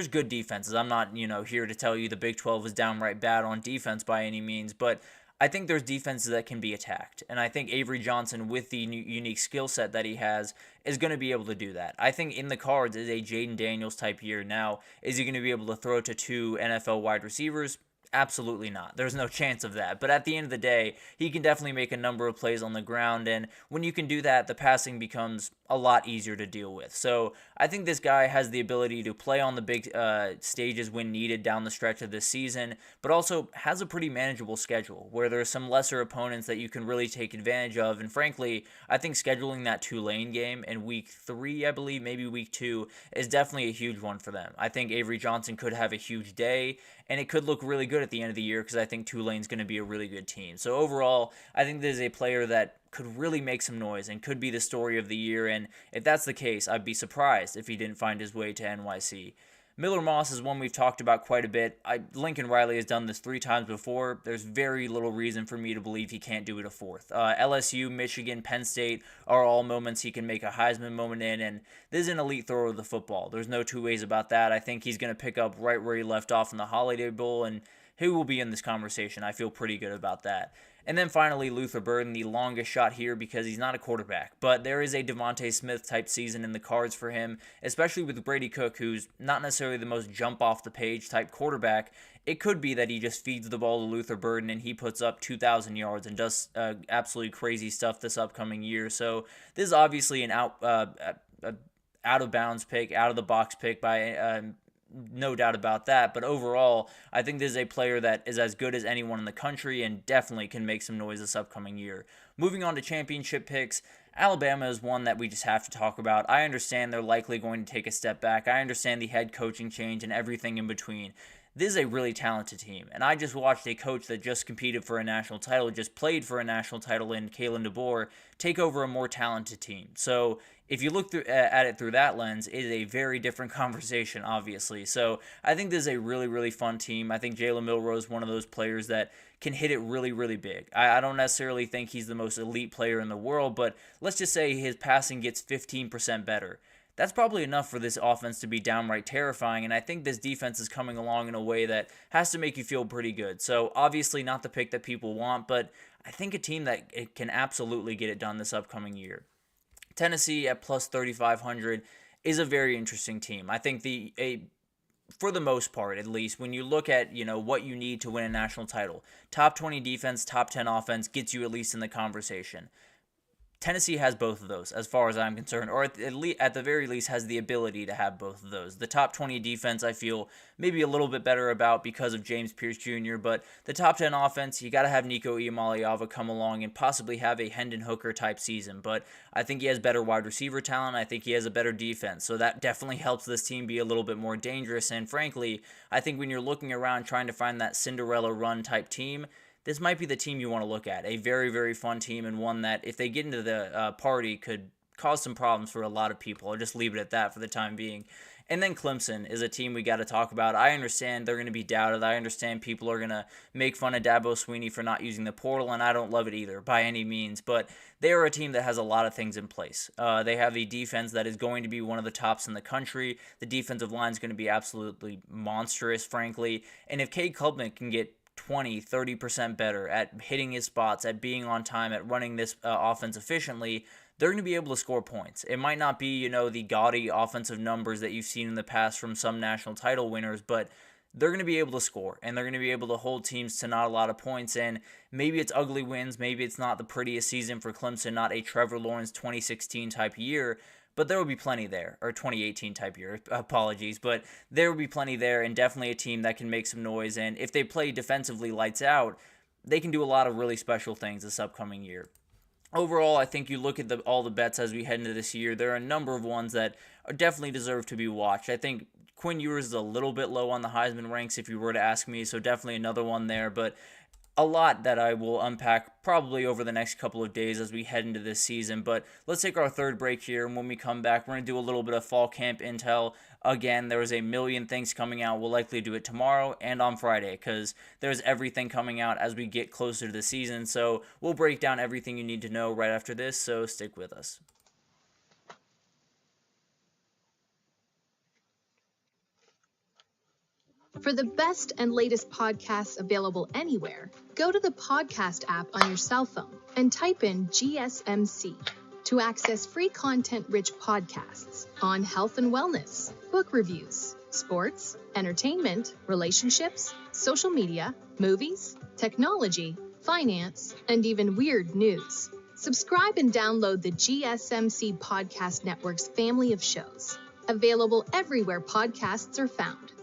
Speaker 1: good defenses. I'm not, here to tell you the Big 12 is downright bad on defense by any means, but I think there's defenses that can be attacked, and I think Avery Johnson, with the unique skill set that he has, is going to be able to do that. I think in the cards is a Jaden Daniels type year. Now, is he going to be able to throw to 2 NFL wide receivers? Absolutely not. There's no chance of that. But at the end of the day, he can definitely make a number of plays on the ground, and when you can do that, the passing becomes a lot easier to deal with. So I think this guy has the ability to play on the big stages when needed down the stretch of this season, but also has a pretty manageable schedule where there's some lesser opponents that you can really take advantage of. And frankly, I think scheduling that Tulane game in week 3, I believe, maybe week 2, is definitely a huge one for them. I think Avery Johnson could have a huge day, and it could look really good at the end of the year because I think Tulane's going to be a really good team. So overall, I think this is a player that could really make some noise and could be the story of the year, and if that's the case, I'd be surprised if he didn't find his way to NYC. Miller Moss is one we've talked about quite a bit. Lincoln Riley has done this 3 times before. There's very little reason for me to believe he can't do it a 4th. LSU, Michigan, Penn State are all moments he can make a Heisman moment in, and this is an elite thrower of the football. There's no two ways about that. I think he's going to pick up right where he left off in the Holiday Bowl, and he will be in this conversation. I feel pretty good about that. And then finally, Luther Burden, the longest shot here because he's not a quarterback. But there is a Devontae Smith-type season in the cards for him, especially with Brady Cook, who's not necessarily the most jump-off-the-page type quarterback. It could be that he just feeds the ball to Luther Burden and he puts up 2,000 yards and does absolutely crazy stuff this upcoming year. So this is obviously an out-of-bounds pick, out-of-the-box pick by no doubt about that, but overall, I think this is a player that is as good as anyone in the country and definitely can make some noise this upcoming year. Moving on to championship picks, Alabama is one that we just have to talk about. I understand they're likely going to take a step back. I understand the head coaching change and everything in between. This is a really talented team, and I just watched a coach that just competed for a national title, just played for a national title in Kalen DeBoer, take over a more talented team. So if you look at it through that lens, it is a very different conversation, obviously. So I think this is a really, really fun team. I think Jalen Milroe is one of those players that can hit it really, really big. I don't necessarily think he's the most elite player in the world, but let's just say his passing gets 15% better. That's probably enough for this offense to be downright terrifying, and I think this defense is coming along in a way that has to make you feel pretty good. So obviously not the pick that people want, but I think a team that it can absolutely get it done this upcoming year. Tennessee at plus 3,500 is a very interesting team. I think for the most part, at least, when you look at what you need to win a national title, top 20 defense, top 10 offense gets you at least in the conversation. Tennessee has both of those, as far as I'm concerned, or at the very least has the ability to have both of those. The top 20 defense, I feel maybe a little bit better about because of James Pierce Jr., but the top 10 offense, you got to have Nico Iamaleava come along and possibly have a Hendon Hooker type season, but I think he has better wide receiver talent. I think he has a better defense, so that definitely helps this team be a little bit more dangerous, and frankly, I think when you're looking around trying to find that Cinderella run type team, this might be the team you want to look at. A very, very fun team, and one that, if they get into the party, could cause some problems for a lot of people. I'll just leave it at that for the time being. And then Clemson is a team we got to talk about. I understand they're going to be doubted. I understand people are going to make fun of Dabo Swinney for not using the portal, and I don't love it either by any means. But they are a team that has a lot of things in place. They have a defense that is going to be one of the tops in the country. The defensive line is going to be absolutely monstrous, frankly. And if Cade Klubnik can get 20-30% better at hitting his spots, at being on time, at running this offense efficiently, they're going to be able to score points. It might not be, the gaudy offensive numbers that you've seen in the past from some national title winners, but they're going to be able to score, and they're going to be able to hold teams to not a lot of points, and maybe it's ugly wins, maybe it's not the prettiest season for Clemson, not a Trevor Lawrence 2016 type year, but there will be plenty there, or 2018 type year, apologies, but there will be plenty there, and definitely a team that can make some noise, and if they play defensively lights out, they can do a lot of really special things this upcoming year. Overall, I think you look at all the bets as we head into this year, there are a number of ones that definitely deserve to be watched. I think Quinn Ewers is a little bit low on the Heisman ranks if you were to ask me, so definitely another one there, but a lot that I will unpack probably over the next couple of days as we head into this season. But let's take our third break here, and when we come back, we're going to do a little bit of fall camp intel. Again, there was a million things coming out. We'll likely do it tomorrow and on Friday because there's everything coming out as we get closer to the season. So we'll break down everything you need to know right after this, so stick with us.
Speaker 5: For the best and latest podcasts available anywhere, go to the podcast app on your cell phone and type in GSMC to access free content-rich podcasts on health and wellness, book reviews, sports, entertainment, relationships, social media, movies, technology, finance, and even weird news. Subscribe and download the GSMC Podcast Network's family of shows, available everywhere podcasts are found.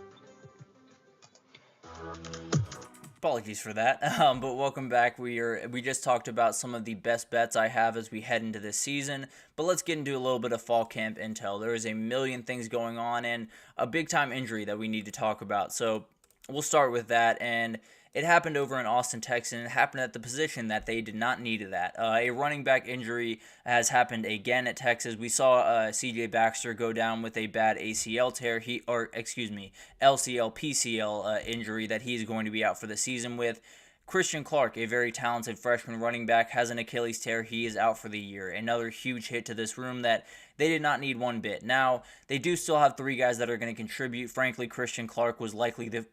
Speaker 1: Apologies for that, but welcome back. We just talked about some of the best bets I have as we head into this season, but let's get into a little bit of fall camp intel. There is a million things going on and a big-time injury that we need to talk about, so we'll start with that. And it happened over in Austin, Texas, and it happened at the position that they did not need it at. A running back injury has happened again at Texas. We saw CJ Baxter go down with a bad ACL tear, LCL, PCL injury that he's going to be out for the season with. Christian Clark, a very talented freshman running back, has an Achilles tear. He is out for the year. Another huge hit to this room that they did not need one bit. Now, they do still have three guys that are going to contribute. Frankly, Christian Clark was likely the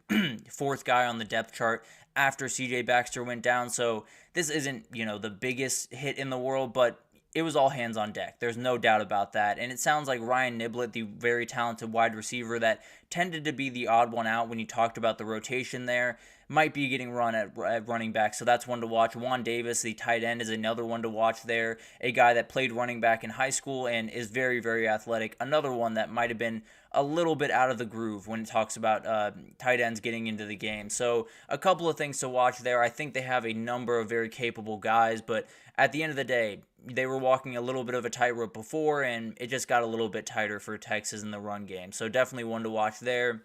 Speaker 1: fourth guy on the depth chart after CJ Baxter went down. So this isn't, the biggest hit in the world, but it was all hands on deck. There's no doubt about that. And it sounds like Ryan Niblett, the very talented wide receiver that tended to be the odd one out when you talked about the rotation there, might be getting run at running back. So that's one to watch. Juan Davis, the tight end, is another one to watch there. A guy that played running back in high school and is very, very athletic. Another one that might have been a little bit out of the groove when it talks about tight ends getting into the game. So a couple of things to watch there. I think they have a number of very capable guys, but at the end of the day, they were walking a little bit of a tightrope before, and it just got a little bit tighter for Texas in the run game. So definitely one to watch there.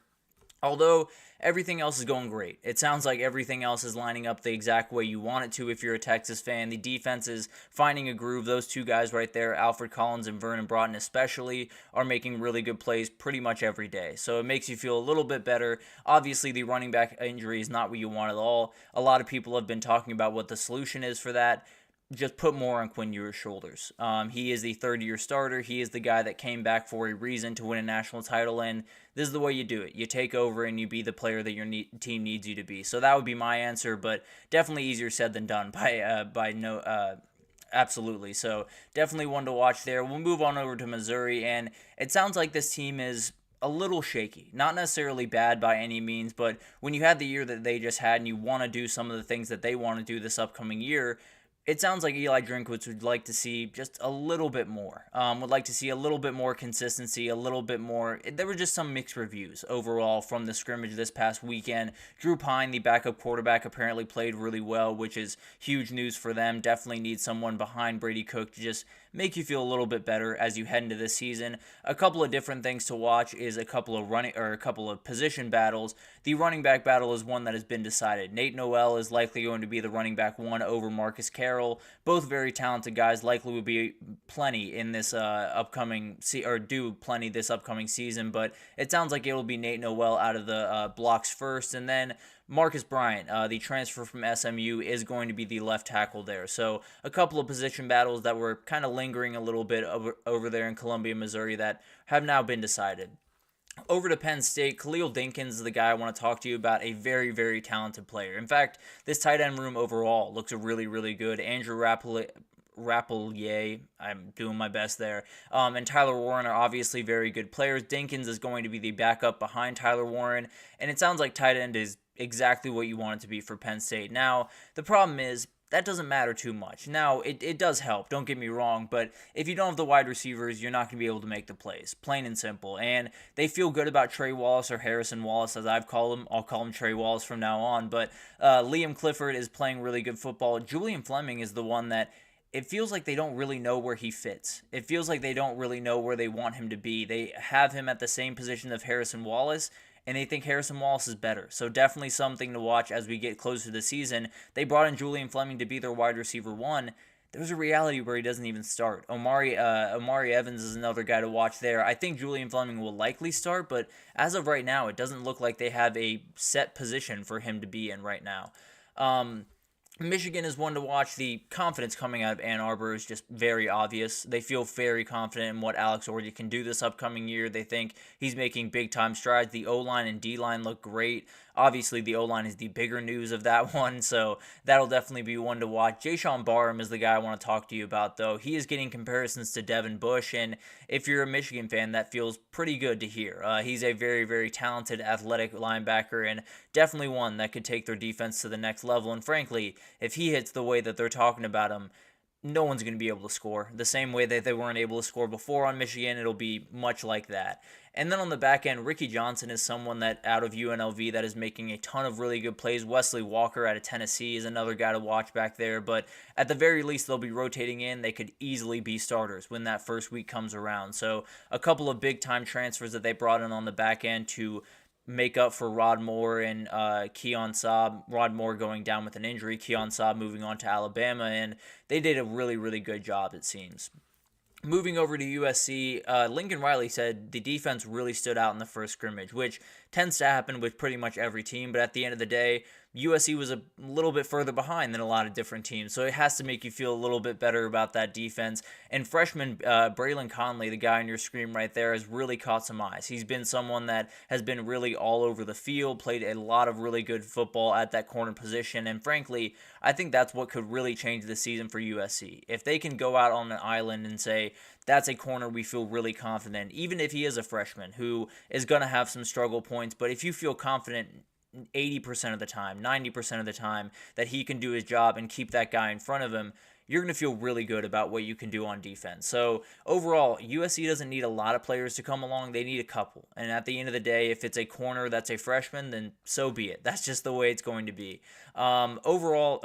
Speaker 1: Although everything else is going great. It sounds like everything else is lining up the exact way you want it to if you're a Texas fan. The defense is finding a groove. Those two guys right there, Alfred Collins and Vernon Broughton especially, are making really good plays pretty much every day. So it makes you feel a little bit better. Obviously, the running back injury is not what you want at all. A lot of people have been talking about what the solution is for that. Just put more on Quinn Ewers' shoulders. He is the third-year starter. He is the guy that came back for a reason to win a national title, and this is the way you do it. You take over and you be the player that your team needs you to be. So that would be my answer, but definitely easier said than done absolutely. So definitely one to watch there. We'll move on over to Missouri, and it sounds like this team is a little shaky. Not necessarily bad by any means, but when you had the year that they just had and you want to do some of the things that they want to do this upcoming year, it sounds like Eli Drinkwitz would like to see just a little bit more. Would like to see a little bit more consistency, a little bit more. There were just some mixed reviews overall from the scrimmage this past weekend. Drew Pine, the backup quarterback, apparently played really well, which is huge news for them. Definitely need someone behind Brady Cook to just make you feel a little bit better as you head into this season. A couple of different things to watch is a couple of position battles. The running back battle is one that has been decided. Nate Noel is likely going to be the running back one over Marcus Carroll. Both very talented guys, likely will be plenty in this upcoming season, but it sounds like it will be Nate Noel out of the blocks first, and then Marcus Bryant, the transfer from SMU, is going to be the left tackle there. So a couple of position battles that were kind of lingering a little bit over there in Columbia, Missouri that have now been decided. Over to Penn State, Khalil Dinkins is the guy I want to talk to you about, a very, very talented player. In fact, this tight end room overall looks really, really good. Andrew Rappleyea, I'm doing my best there, and Tyler Warren are obviously very good players. Dinkins is going to be the backup behind Tyler Warren, and it sounds like tight end is exactly what you want it to be for Penn State. Now, the problem is, that doesn't matter too much. Now, it does help, don't get me wrong, but if you don't have the wide receivers, you're not going to be able to make the plays, plain and simple. And they feel good about Trey Wallace, or Harrison Wallace as I've called him. I'll call him Trey Wallace from now on, but Liam Clifford is playing really good football. Julian Fleming is the one that it feels like they don't really know where he fits. It feels like they don't really know where they want him to be. They have him at the same position of Harrison Wallace, and they think Harrison Wallace is better. So definitely something to watch as we get closer to the season. They brought in Julian Fleming to be their wide receiver 1. There's a reality where he doesn't even start. Omari Evans is another guy to watch there. I think Julian Fleming will likely start, but as of right now, it doesn't look like they have a set position for him to be in right now. Michigan is one to watch. The confidence coming out of Ann Arbor is just very obvious. They feel very confident in what Alex Orji can do this upcoming year. They think he's making big-time strides. The O-line and D-line look great. Obviously, the O-line is the bigger news of that one, so that'll definitely be one to watch. Jayshawn Barham is the guy I want to talk to you about, though. He is getting comparisons to Devin Bush, and if you're a Michigan fan, that feels pretty good to hear. He's a very, very talented, athletic linebacker, and definitely one that could take their defense to the next level. And frankly, if he hits the way that they're talking about him, no one's going to be able to score. The same way that they weren't able to score before on Michigan, it'll be much like that. And then on the back end, Ricky Johnson is someone that out of UNLV that is making a ton of really good plays. Wesley Walker out of Tennessee is another guy to watch back there. But at the very least, they'll be rotating in. They could easily be starters when that first week comes around. So a couple of big-time transfers that they brought in on the back end to make up for Rod Moore and Keon Saab. Rod Moore going down with an injury, Keon Saab moving on to Alabama, and they did a really, really good job, it seems. Moving over to USC, Lincoln Riley said the defense really stood out in the first scrimmage, which tends to happen with pretty much every team, but at the end of the day, USC was a little bit further behind than a lot of different teams, so it has to make you feel a little bit better about that defense. And freshman Braylon Conley, the guy on your screen right there, has really caught some eyes. He's been someone that has been really all over the field, played a lot of really good football at that corner position, and frankly, I think that's what could really change the season for USC. If they can go out on an island and say, that's a corner we feel really confident, even if he is a freshman who is going to have some struggle points, but if you feel confident 80% of the time, 90% of the time that he can do his job and keep that guy in front of him, you're going to feel really good about what you can do on defense. So overall, USC doesn't need a lot of players to come along. They need a couple. And at the end of the day, if it's a corner that's a freshman, then so be it. That's just the way it's going to be. Overall,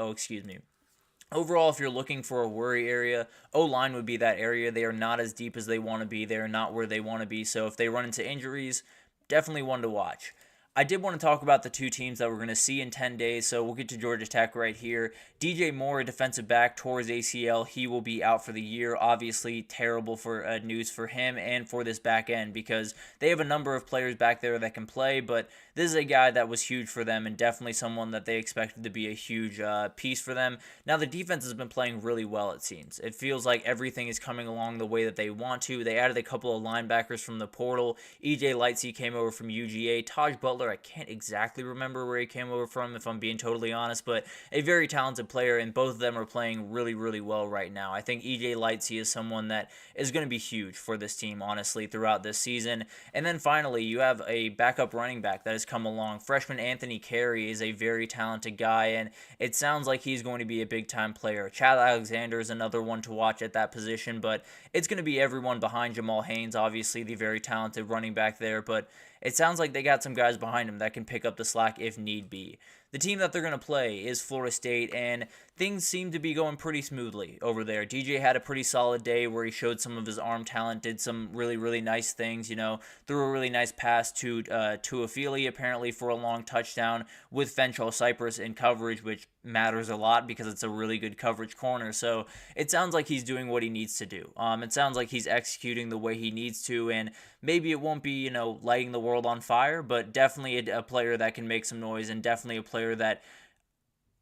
Speaker 1: if you're looking for a worry area, O-line would be that area. They are not as deep as they want to be. They are not where they want to be. So if they run into injuries, definitely one to watch. I did want to talk about the two teams that we're going to see in 10 days, so we'll get to Georgia Tech right here. DJ Moore, a defensive back, tore his ACL. He will be out for the year. Obviously, terrible for news for him and for this back end because they have a number of players back there that can play, but this is a guy that was huge for them and definitely someone that they expected to be a huge piece for them. Now, the defense has been playing really well, it seems. It feels like everything is coming along the way that they want to. They added a couple of linebackers from the portal. EJ Lightsey came over from UGA. Taj Butler, I can't exactly remember where he came over from, if I'm being totally honest, but a very talented player, and both of them are playing really, really well right now. I think EJ Lightsey is someone that is going to be huge for this team, honestly, throughout this season. And then finally, you have a backup running back that has come along. Freshman Anthony Carey is a very talented guy, and it sounds like he's going to be a big-time player. Chad Alexander is another one to watch at that position, but it's going to be everyone behind Jamal Haynes, obviously the very talented running back there, but it sounds like they got some guys behind him that can pick up the slack if need be. The team that they're going to play is Florida State, and things seem to be going pretty smoothly over there. DJ had a pretty solid day where he showed some of his arm talent, did some really, really nice things, threw a really nice pass to Tuafili, apparently, for a long touchdown with Fentrell Cypress in coverage, which matters a lot because it's a really good coverage corner. So it sounds like he's doing what he needs to do. It sounds like he's executing the way he needs to, and maybe it won't be, lighting the world on fire, but definitely a player that can make some noise and definitely a player that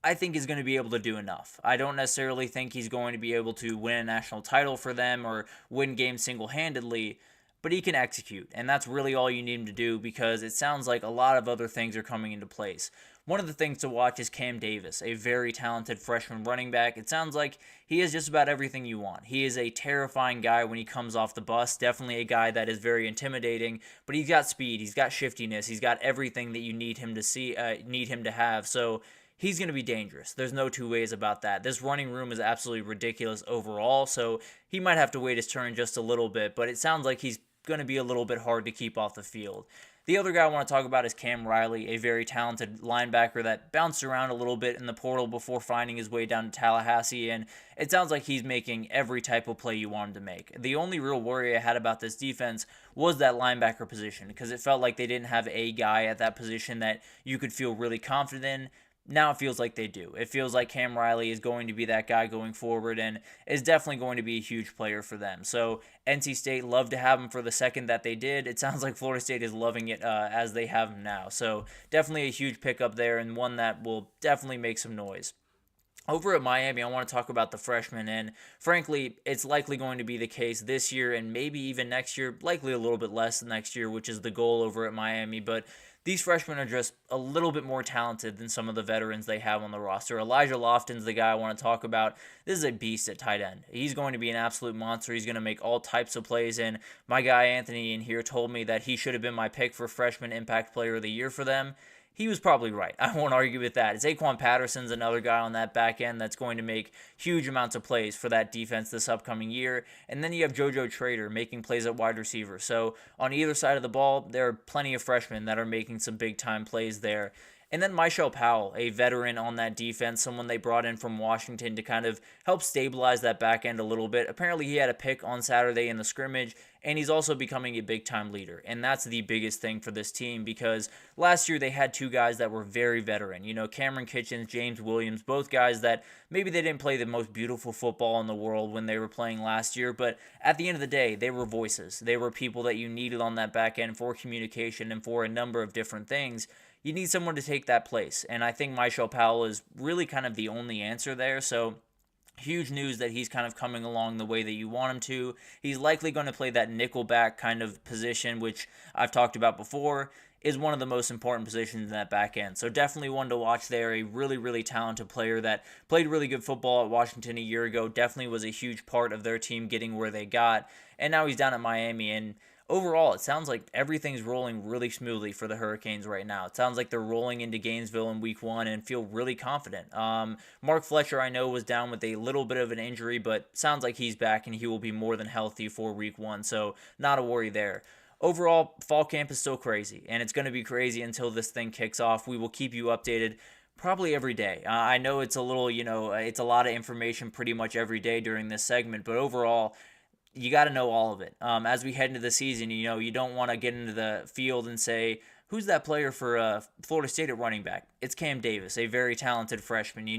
Speaker 1: I think is going to be able to do enough. I don't necessarily think he's going to be able to win a national title for them or win games single-handedly, but he can execute, and that's really all you need him to do because it sounds like a lot of other things are coming into place. One of the things to watch is Cam Davis, a very talented freshman running back. It sounds like he has just about everything you want. He is a terrifying guy when he comes off the bus, definitely a guy that is very intimidating, but he's got speed, he's got shiftiness, he's got everything that you need him to have, so he's going to be dangerous. There's no two ways about that. This running room is absolutely ridiculous overall, so he might have to wait his turn just a little bit, but it sounds like he's going to be a little bit hard to keep off the field. The other guy I want to talk about is Cam Riley, a very talented linebacker that bounced around a little bit in the portal before finding his way down to Tallahassee, and it sounds like he's making every type of play you want him to make. The only real worry I had about this defense was that linebacker position, because it felt like they didn't have a guy at that position that you could feel really confident in. Now it feels like they do. It feels like Cam Riley is going to be that guy going forward and is definitely going to be a huge player for them. So NC State loved to have him for the second that they did. It sounds like Florida State is loving it as they have him now. So definitely a huge pickup there and one that will definitely make some noise. Over at Miami, I want to talk about the freshmen, and frankly, it's likely going to be the case this year and maybe even next year, likely a little bit less than next year, which is the goal over at Miami, but these freshmen are just a little bit more talented than some of the veterans they have on the roster. Elijah Lofton's the guy I want to talk about. This is a beast at tight end. He's going to be an absolute monster. He's going to make all types of plays, and my guy Anthony in here told me that he should have been my pick for Freshman Impact Player of the Year for them. He was probably right. I won't argue with that. Zaquan Patterson's another guy on that back end that's going to make huge amounts of plays for that defense this upcoming year. And then you have JoJo Trader making plays at wide receiver. So on either side of the ball, there are plenty of freshmen that are making some big-time plays there. And then Mychel Powell, a veteran on that defense, someone they brought in from Washington to kind of help stabilize that back end a little bit. Apparently he had a pick on Saturday in the scrimmage, and he's also becoming a big-time leader. And that's the biggest thing for this team because last year they had two guys that were very veteran. You know, Cameron Kitchens, James Williams, both guys that maybe they didn't play the most beautiful football in the world when they were playing last year, but at the end of the day, they were voices. They were people that you needed on that back end for communication and for a number of different things. You need someone to take that place, and I think Mychel Powell is really kind of the only answer there, so huge news that he's kind of coming along the way that you want him to. He's likely going to play that nickelback kind of position, which I've talked about before, is one of the most important positions in that back end. So definitely one to watch there, a really, really talented player that played really good football at Washington a year ago, definitely was a huge part of their team getting where they got, and now he's down at Miami, and overall, it sounds like everything's rolling really smoothly for the Hurricanes right now. It sounds like they're rolling into Gainesville in week one and feel really confident. Mark Fletcher, I know, was down with a little bit of an injury, but sounds like he's back and he will be more than healthy for week one, so not a worry there. Overall, fall camp is still crazy, and it's going to be crazy until this thing kicks off. We will keep you updated probably every day. I know it's a little, it's a lot of information pretty much every day during this segment, but overall, you got to know all of it. As we head into the season, you don't want to get into the field and say, who's that player for Florida State at running back? It's Cam Davis, a very talented freshman. You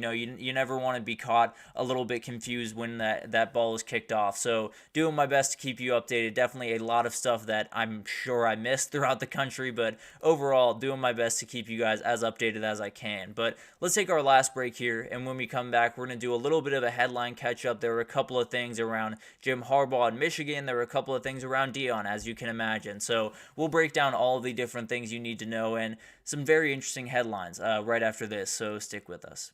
Speaker 1: never want to be caught a little bit confused when that ball is kicked off. So doing my best to keep you updated. Definitely a lot of stuff that I'm sure I missed throughout the country, but overall doing my best to keep you guys as updated as I can. But let's take our last break here, and when we come back, we're going to do a little bit of a headline catch-up. There were a couple of things around Jim Harbaugh in Michigan. There were a couple of things around Deion, as you can imagine. So we'll break down all of the different things you need to know and some very interesting headlines right after this, so stick with us.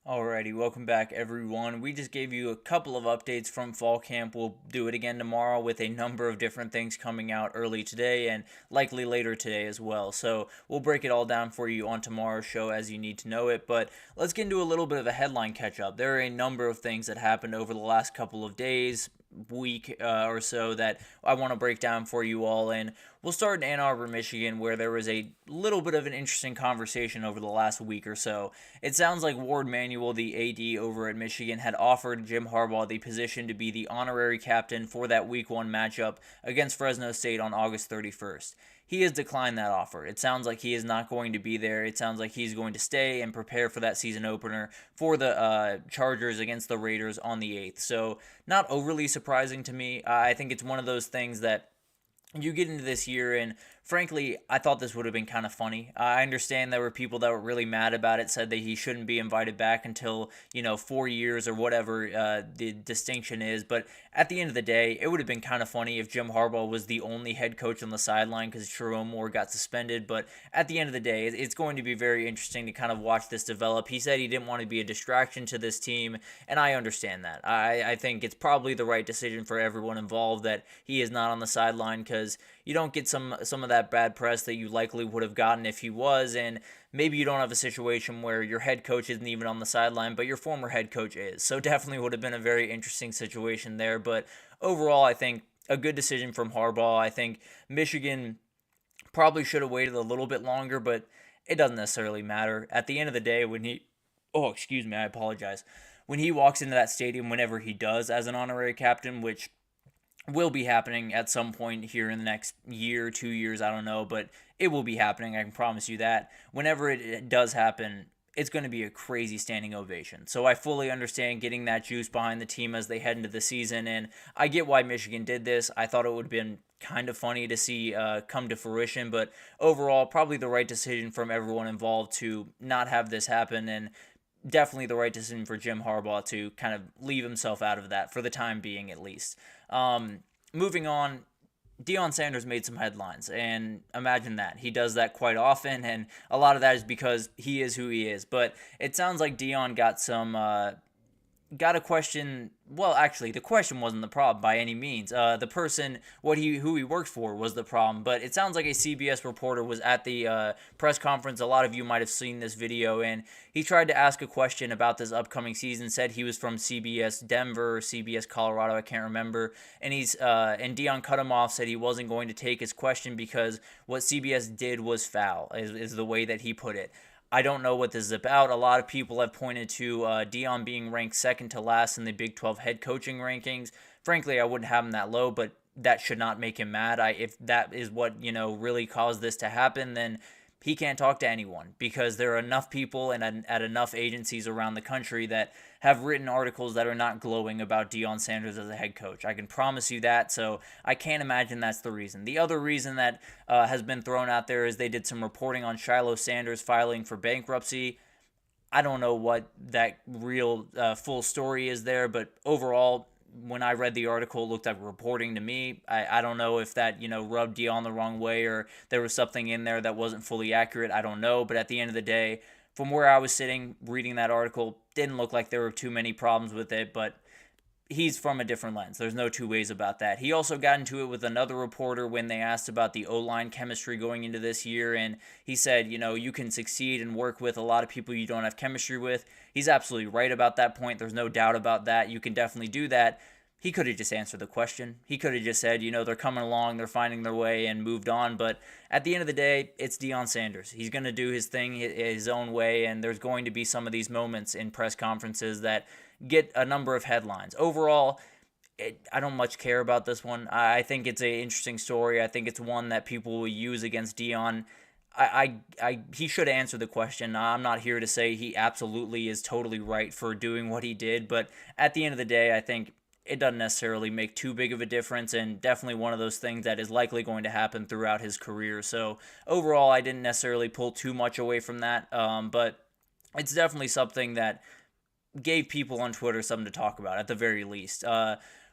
Speaker 1: Alrighty, welcome back everyone. We just gave you a couple of updates from fall camp. We'll do it again tomorrow with a number of different things coming out early today and likely later today as well. So we'll break it all down for you on tomorrow's show as you need to know it. But let's get into a little bit of a headline catch up. There are a number of things that happened over the last couple of days, week or so that I want to break down for you all. And we'll start in Ann Arbor, Michigan, where there was a little bit of an interesting conversation over the last week or so. It sounds like Ward Manuel, the AD over at Michigan, had offered Jim Harbaugh the position to be the honorary captain for that Week 1 matchup against Fresno State on August 31st. He has declined that offer. It sounds like he is not going to be there. It sounds like he's going to stay and prepare for that season opener for the Chargers against the Raiders on the 8th. So not overly surprising to me. I think it's one of those things that you get into this year, and frankly, I thought this would have been kind of funny. I understand there were people that were really mad about it, said that he shouldn't be invited back until, 4 years or whatever the distinction is. But at the end of the day, it would have been kind of funny if Jim Harbaugh was the only head coach on the sideline because Sherrone Moore got suspended. But at the end of the day, it's going to be very interesting to kind of watch this develop. He said he didn't want to be a distraction to this team, and I understand that. I think it's probably the right decision for everyone involved that he is not on the sideline, because you don't get some of that bad press that you likely would have gotten if he was, and maybe you don't have a situation where your head coach isn't even on the sideline, but your former head coach is. So definitely would have been a very interesting situation there. But overall, I think a good decision from Harbaugh. I think Michigan probably should have waited a little bit longer, but it doesn't necessarily matter. At the end of the day, I apologize. When he walks into that stadium, whenever he does as an honorary captain, which will be happening at some point here in the next year, 2 years, I don't know, but it will be happening, I can promise you that. Whenever it does happen, it's going to be a crazy standing ovation. So I fully understand getting that juice behind the team as they head into the season, and I get why Michigan did this. I thought it would have been kind of funny to see come to fruition, but overall, probably the right decision from everyone involved to not have this happen, and definitely the right decision for Jim Harbaugh to kind of leave himself out of that for the time being, at least. Moving on, Deion Sanders made some headlines, and imagine that. He does that quite often, and a lot of that is because he is who he is. But it sounds like Deion got a question. Well, actually, the question wasn't the problem by any means. The person, who he worked for was the problem. But it sounds like a CBS reporter was at the press conference. A lot of you might have seen this video, and he tried to ask a question about this upcoming season. Said he was from CBS Denver or CBS Colorado, I can't remember. And and Deion cut him off. Said he wasn't going to take his question because what CBS did was foul, is the way that he put it. I don't know what this is about. A lot of people have pointed to Deion being ranked second to last in the Big 12 head coaching rankings. Frankly, I wouldn't have him that low, but that should not make him mad. If that is what really caused this to happen, then he can't talk to anyone, because there are enough people and at enough agencies around the country that have written articles that are not glowing about Deion Sanders as a head coach. I can promise you that, so I can't imagine that's the reason. The other reason that has been thrown out there is they did some reporting on Shiloh Sanders filing for bankruptcy. I don't know what that real full story is there, but overall, when I read the article, it looked like reporting to me. I don't know if that, rubbed Deion the wrong way, or there was something in there that wasn't fully accurate. I don't know. But at the end of the day, from where I was sitting reading that article, didn't look like there were too many problems with it. But he's from a different lens. There's no two ways about that. He also got into it with another reporter when they asked about the O-line chemistry going into this year, and he said, you can succeed and work with a lot of people you don't have chemistry with. He's absolutely right about that point. There's no doubt about that. You can definitely do that. He could have just answered the question. He could have just said, they're coming along, they're finding their way, and moved on. But at the end of the day, it's Deion Sanders. He's going to do his thing his own way, and there's going to be some of these moments in press conferences that get a number of headlines. Overall, I don't much care about this one. I think it's an interesting story. I think it's one that people will use against Deion. He should answer the question. I'm not here to say he absolutely is totally right for doing what he did, but at the end of the day, I think it doesn't necessarily make too big of a difference, and definitely one of those things that is likely going to happen throughout his career. So overall, I didn't necessarily pull too much away from that, but it's definitely something that gave people on Twitter something to talk about, at the very least.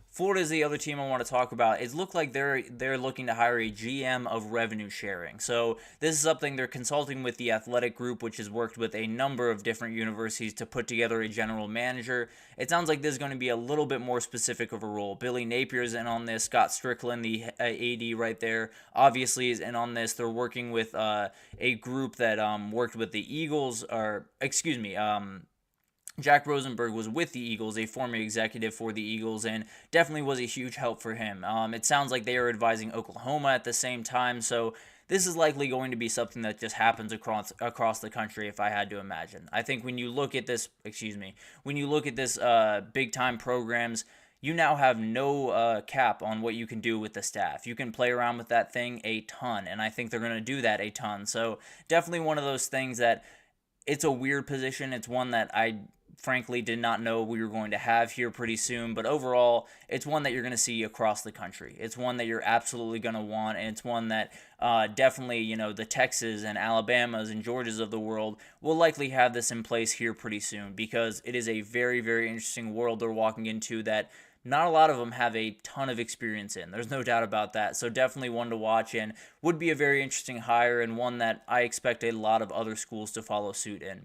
Speaker 1: Florida is the other team I want to talk about. It looked like they're looking to hire a GM of revenue sharing. So this is something they're consulting with the athletic group, which has worked with a number of different universities to put together a general manager. It sounds like this is going to be a little bit more specific of a role. Billy Napier's in on this. Scott Strickland, the AD right there, obviously is in on this. They're working with a group that worked with the Eagles, Jack Rosenberg was with the Eagles, a former executive for the Eagles, and definitely was a huge help for him. It sounds like they are advising Oklahoma at the same time, so this is likely going to be something that just happens across the country, if I had to imagine. I think when you look at this, big time programs, you now have no cap on what you can do with the staff. You can play around with that thing a ton, and I think they're going to do that a ton. So definitely one of those things that it's a weird position. It's one that I frankly did not know we were going to have here pretty soon, but overall, it's one that you're going to see across the country. It's one that you're absolutely going to want, and it's one that definitely, the Texas and Alabamas and Georgias of the world will likely have this in place here pretty soon, because it is a very, very interesting world they're walking into that not a lot of them have a ton of experience in. There's no doubt about that. So definitely one to watch, and would be a very interesting hire, and one that I expect a lot of other schools to follow suit in.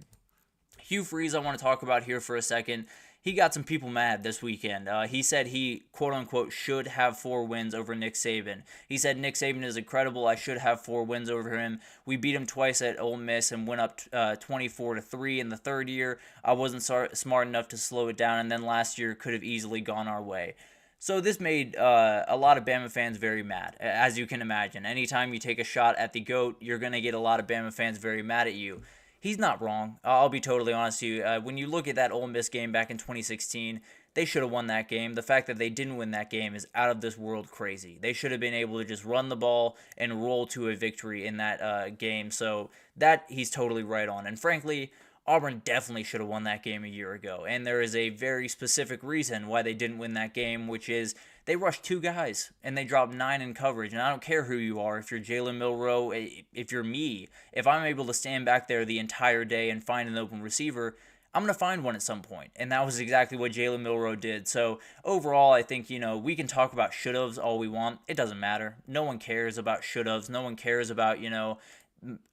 Speaker 1: Hugh Freeze, I want to talk about here for a second. He got some people mad this weekend. He said he, quote-unquote, should have 4 wins over Nick Saban. He said Nick Saban is incredible. I should have 4 wins over him. We beat him twice at Ole Miss and went up 24-3 in the third year. I wasn't smart enough to slow it down, and then last year could have easily gone our way. So this made a lot of Bama fans very mad, as you can imagine. Anytime you take a shot at the GOAT, you're going to get a lot of Bama fans very mad at you. He's not wrong. I'll be totally honest with you. When you look at that Ole Miss game back in 2016, they should have won that game. The fact that they didn't win that game is out of this world crazy. They should have been able to just run the ball and roll to a victory in that game. So that he's totally right on. And frankly, Auburn definitely should have won that game a year ago. And there is a very specific reason why they didn't win that game, which is they rushed 2 guys and they dropped 9 in coverage. And I don't care who you are, if you're Jalen Milroe, if you're me, if I'm able to stand back there the entire day and find an open receiver, I'm going to find one at some point. And that was exactly what Jalen Milroe did. So overall, I think, we can talk about should-haves all we want. It doesn't matter. No one cares about should-haves. No one cares about,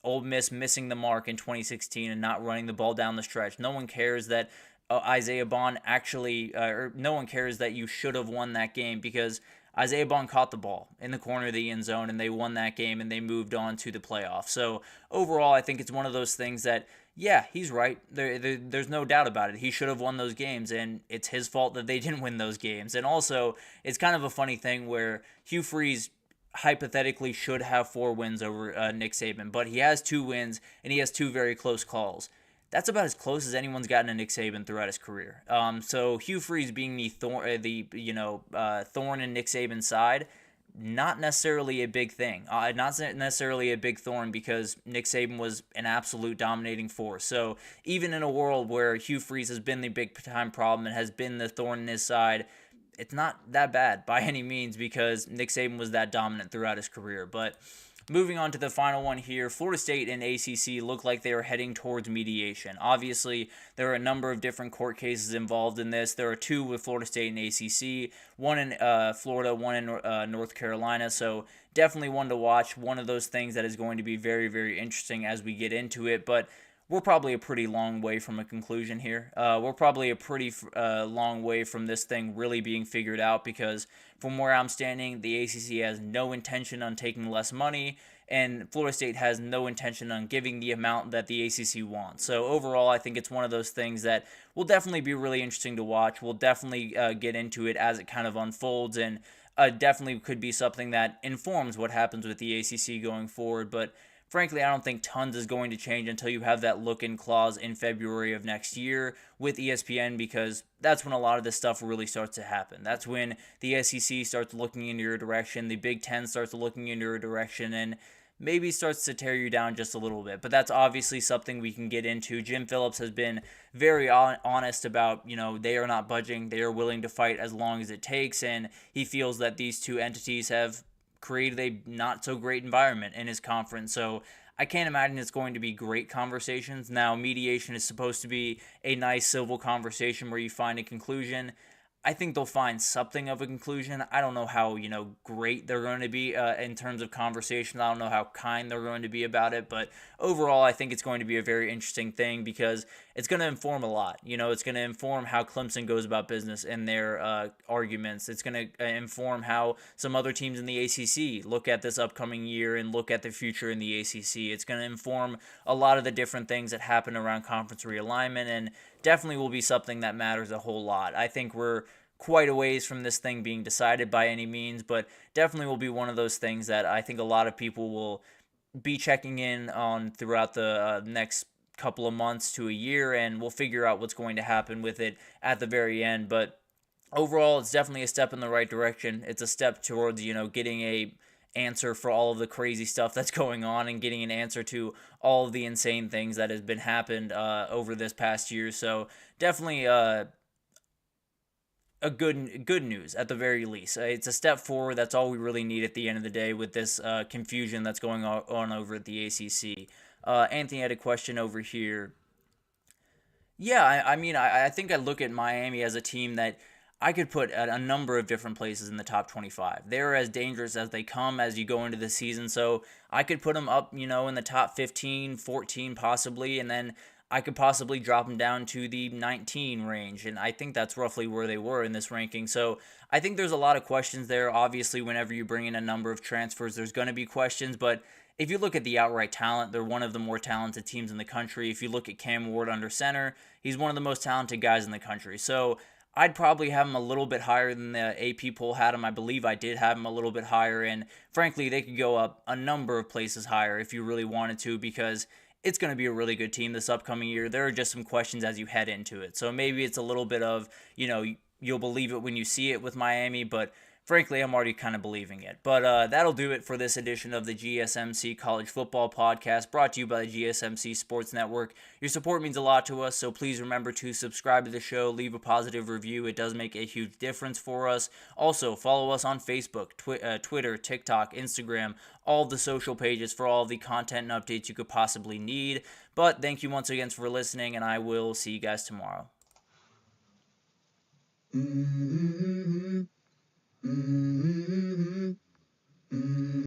Speaker 1: Ole Miss missing the mark in 2016 and not running the ball down the stretch. No one cares that Isaiah Bond or no one cares that you should have won that game, because Isaiah Bond caught the ball in the corner of the end zone and they won that game and they moved on to the playoffs. So overall, I think it's one of those things that, yeah, he's right. There's no doubt about it. He should have won those games, and it's his fault that they didn't win those games. And also, it's kind of a funny thing where Hugh Freeze hypothetically should have 4 wins over Nick Saban, but he has 2 wins and he has 2 very close calls. That's about as close as anyone's gotten to Nick Saban throughout his career. So Hugh Freeze being the thorn in Nick Saban's side, not necessarily a big thing. Not necessarily a big thorn, because Nick Saban was an absolute dominating force. So even in a world where Hugh Freeze has been the big time problem and has been the thorn in his side, it's not that bad by any means, because Nick Saban was that dominant throughout his career. But moving on to the final one here, Florida State and ACC look like they are heading towards mediation. Obviously, there are a number of different court cases involved in this. There are 2 with Florida State and ACC, one in Florida, one in North Carolina. So definitely one to watch. One of those things that is going to be very, very interesting as we get into it. But we're probably a pretty long way from a conclusion here. We're probably a pretty long way from this thing really being figured out, because from where I'm standing, the ACC has no intention on taking less money, and Florida State has no intention on giving the amount that the ACC wants. So overall, I think it's one of those things that will definitely be really interesting to watch. We'll definitely get into it as it kind of unfolds, and definitely could be something that informs what happens with the ACC going forward. But frankly, I don't think tons is going to change until you have that look-in clause in February of next year with ESPN, because that's when a lot of this stuff really starts to happen. That's when the SEC starts looking in your direction, the Big Ten starts looking in your direction, and maybe starts to tear you down just a little bit. But that's obviously something we can get into. Jim Phillips has been very honest about, they are not budging. They are willing to fight as long as it takes, and he feels that these 2 entities have created a not so great environment in his conference. So I can't imagine it's going to be great conversations. Now, mediation is supposed to be a nice civil conversation where you find a conclusion. I think they'll find something of a conclusion. I don't know how, great they're going to be in terms of conversation. I don't know how kind they're going to be about it. But overall, I think it's going to be a very interesting thing because it's going to inform a lot. It's going to inform how Clemson goes about business in their arguments. It's going to inform how some other teams in the ACC look at this upcoming year and look at the future in the ACC. It's going to inform a lot of the different things that happen around conference realignment, and definitely will be something that matters a whole lot. I think we're quite a ways from this thing being decided by any means, but definitely will be one of those things that I think a lot of people will be checking in on throughout the next couple of months to a year, and we'll figure out what's going to happen with it at the very end. But overall, it's definitely a step in the right direction. It's a step towards, getting a answer for all of the crazy stuff that's going on and getting an answer to all of the insane things that has been happened over this past year. So definitely a good news at the very least. It's a step forward. That's all we really need at the end of the day with this confusion that's going on over at the ACC. Anthony had a question over here. Yeah, I mean, I think I look at Miami as a team that I could put at a number of different places in the top 25. They're as dangerous as they come as you go into the season, so I could put them up, in the top 15, 14 possibly, and then I could possibly drop them down to the 19 range, and I think that's roughly where they were in this ranking. So I think there's a lot of questions there. Obviously, whenever you bring in a number of transfers, there's going to be questions, but if you look at the outright talent, they're one of the more talented teams in the country. If you look at Cam Ward under center, he's one of the most talented guys in the country. So I'd probably have him a little bit higher than the AP poll had him. I believe I did have him a little bit higher, and frankly, they could go up a number of places higher if you really wanted to, because it's going to be a really good team this upcoming year. There are just some questions as you head into it. So maybe it's a little bit of, you'll believe it when you see it with Miami, but frankly, I'm already kind of believing it. But that'll do it for this edition of the GSMC College Football Podcast, brought to you by the GSMC Sports Network. Your support means a lot to us, so please remember to subscribe to the show, leave a positive review. It does make a huge difference for us. Also, follow us on Facebook, Twitter, TikTok, Instagram, all the social pages for all the content and updates you could possibly need. But thank you once again for listening, and I will see you guys tomorrow.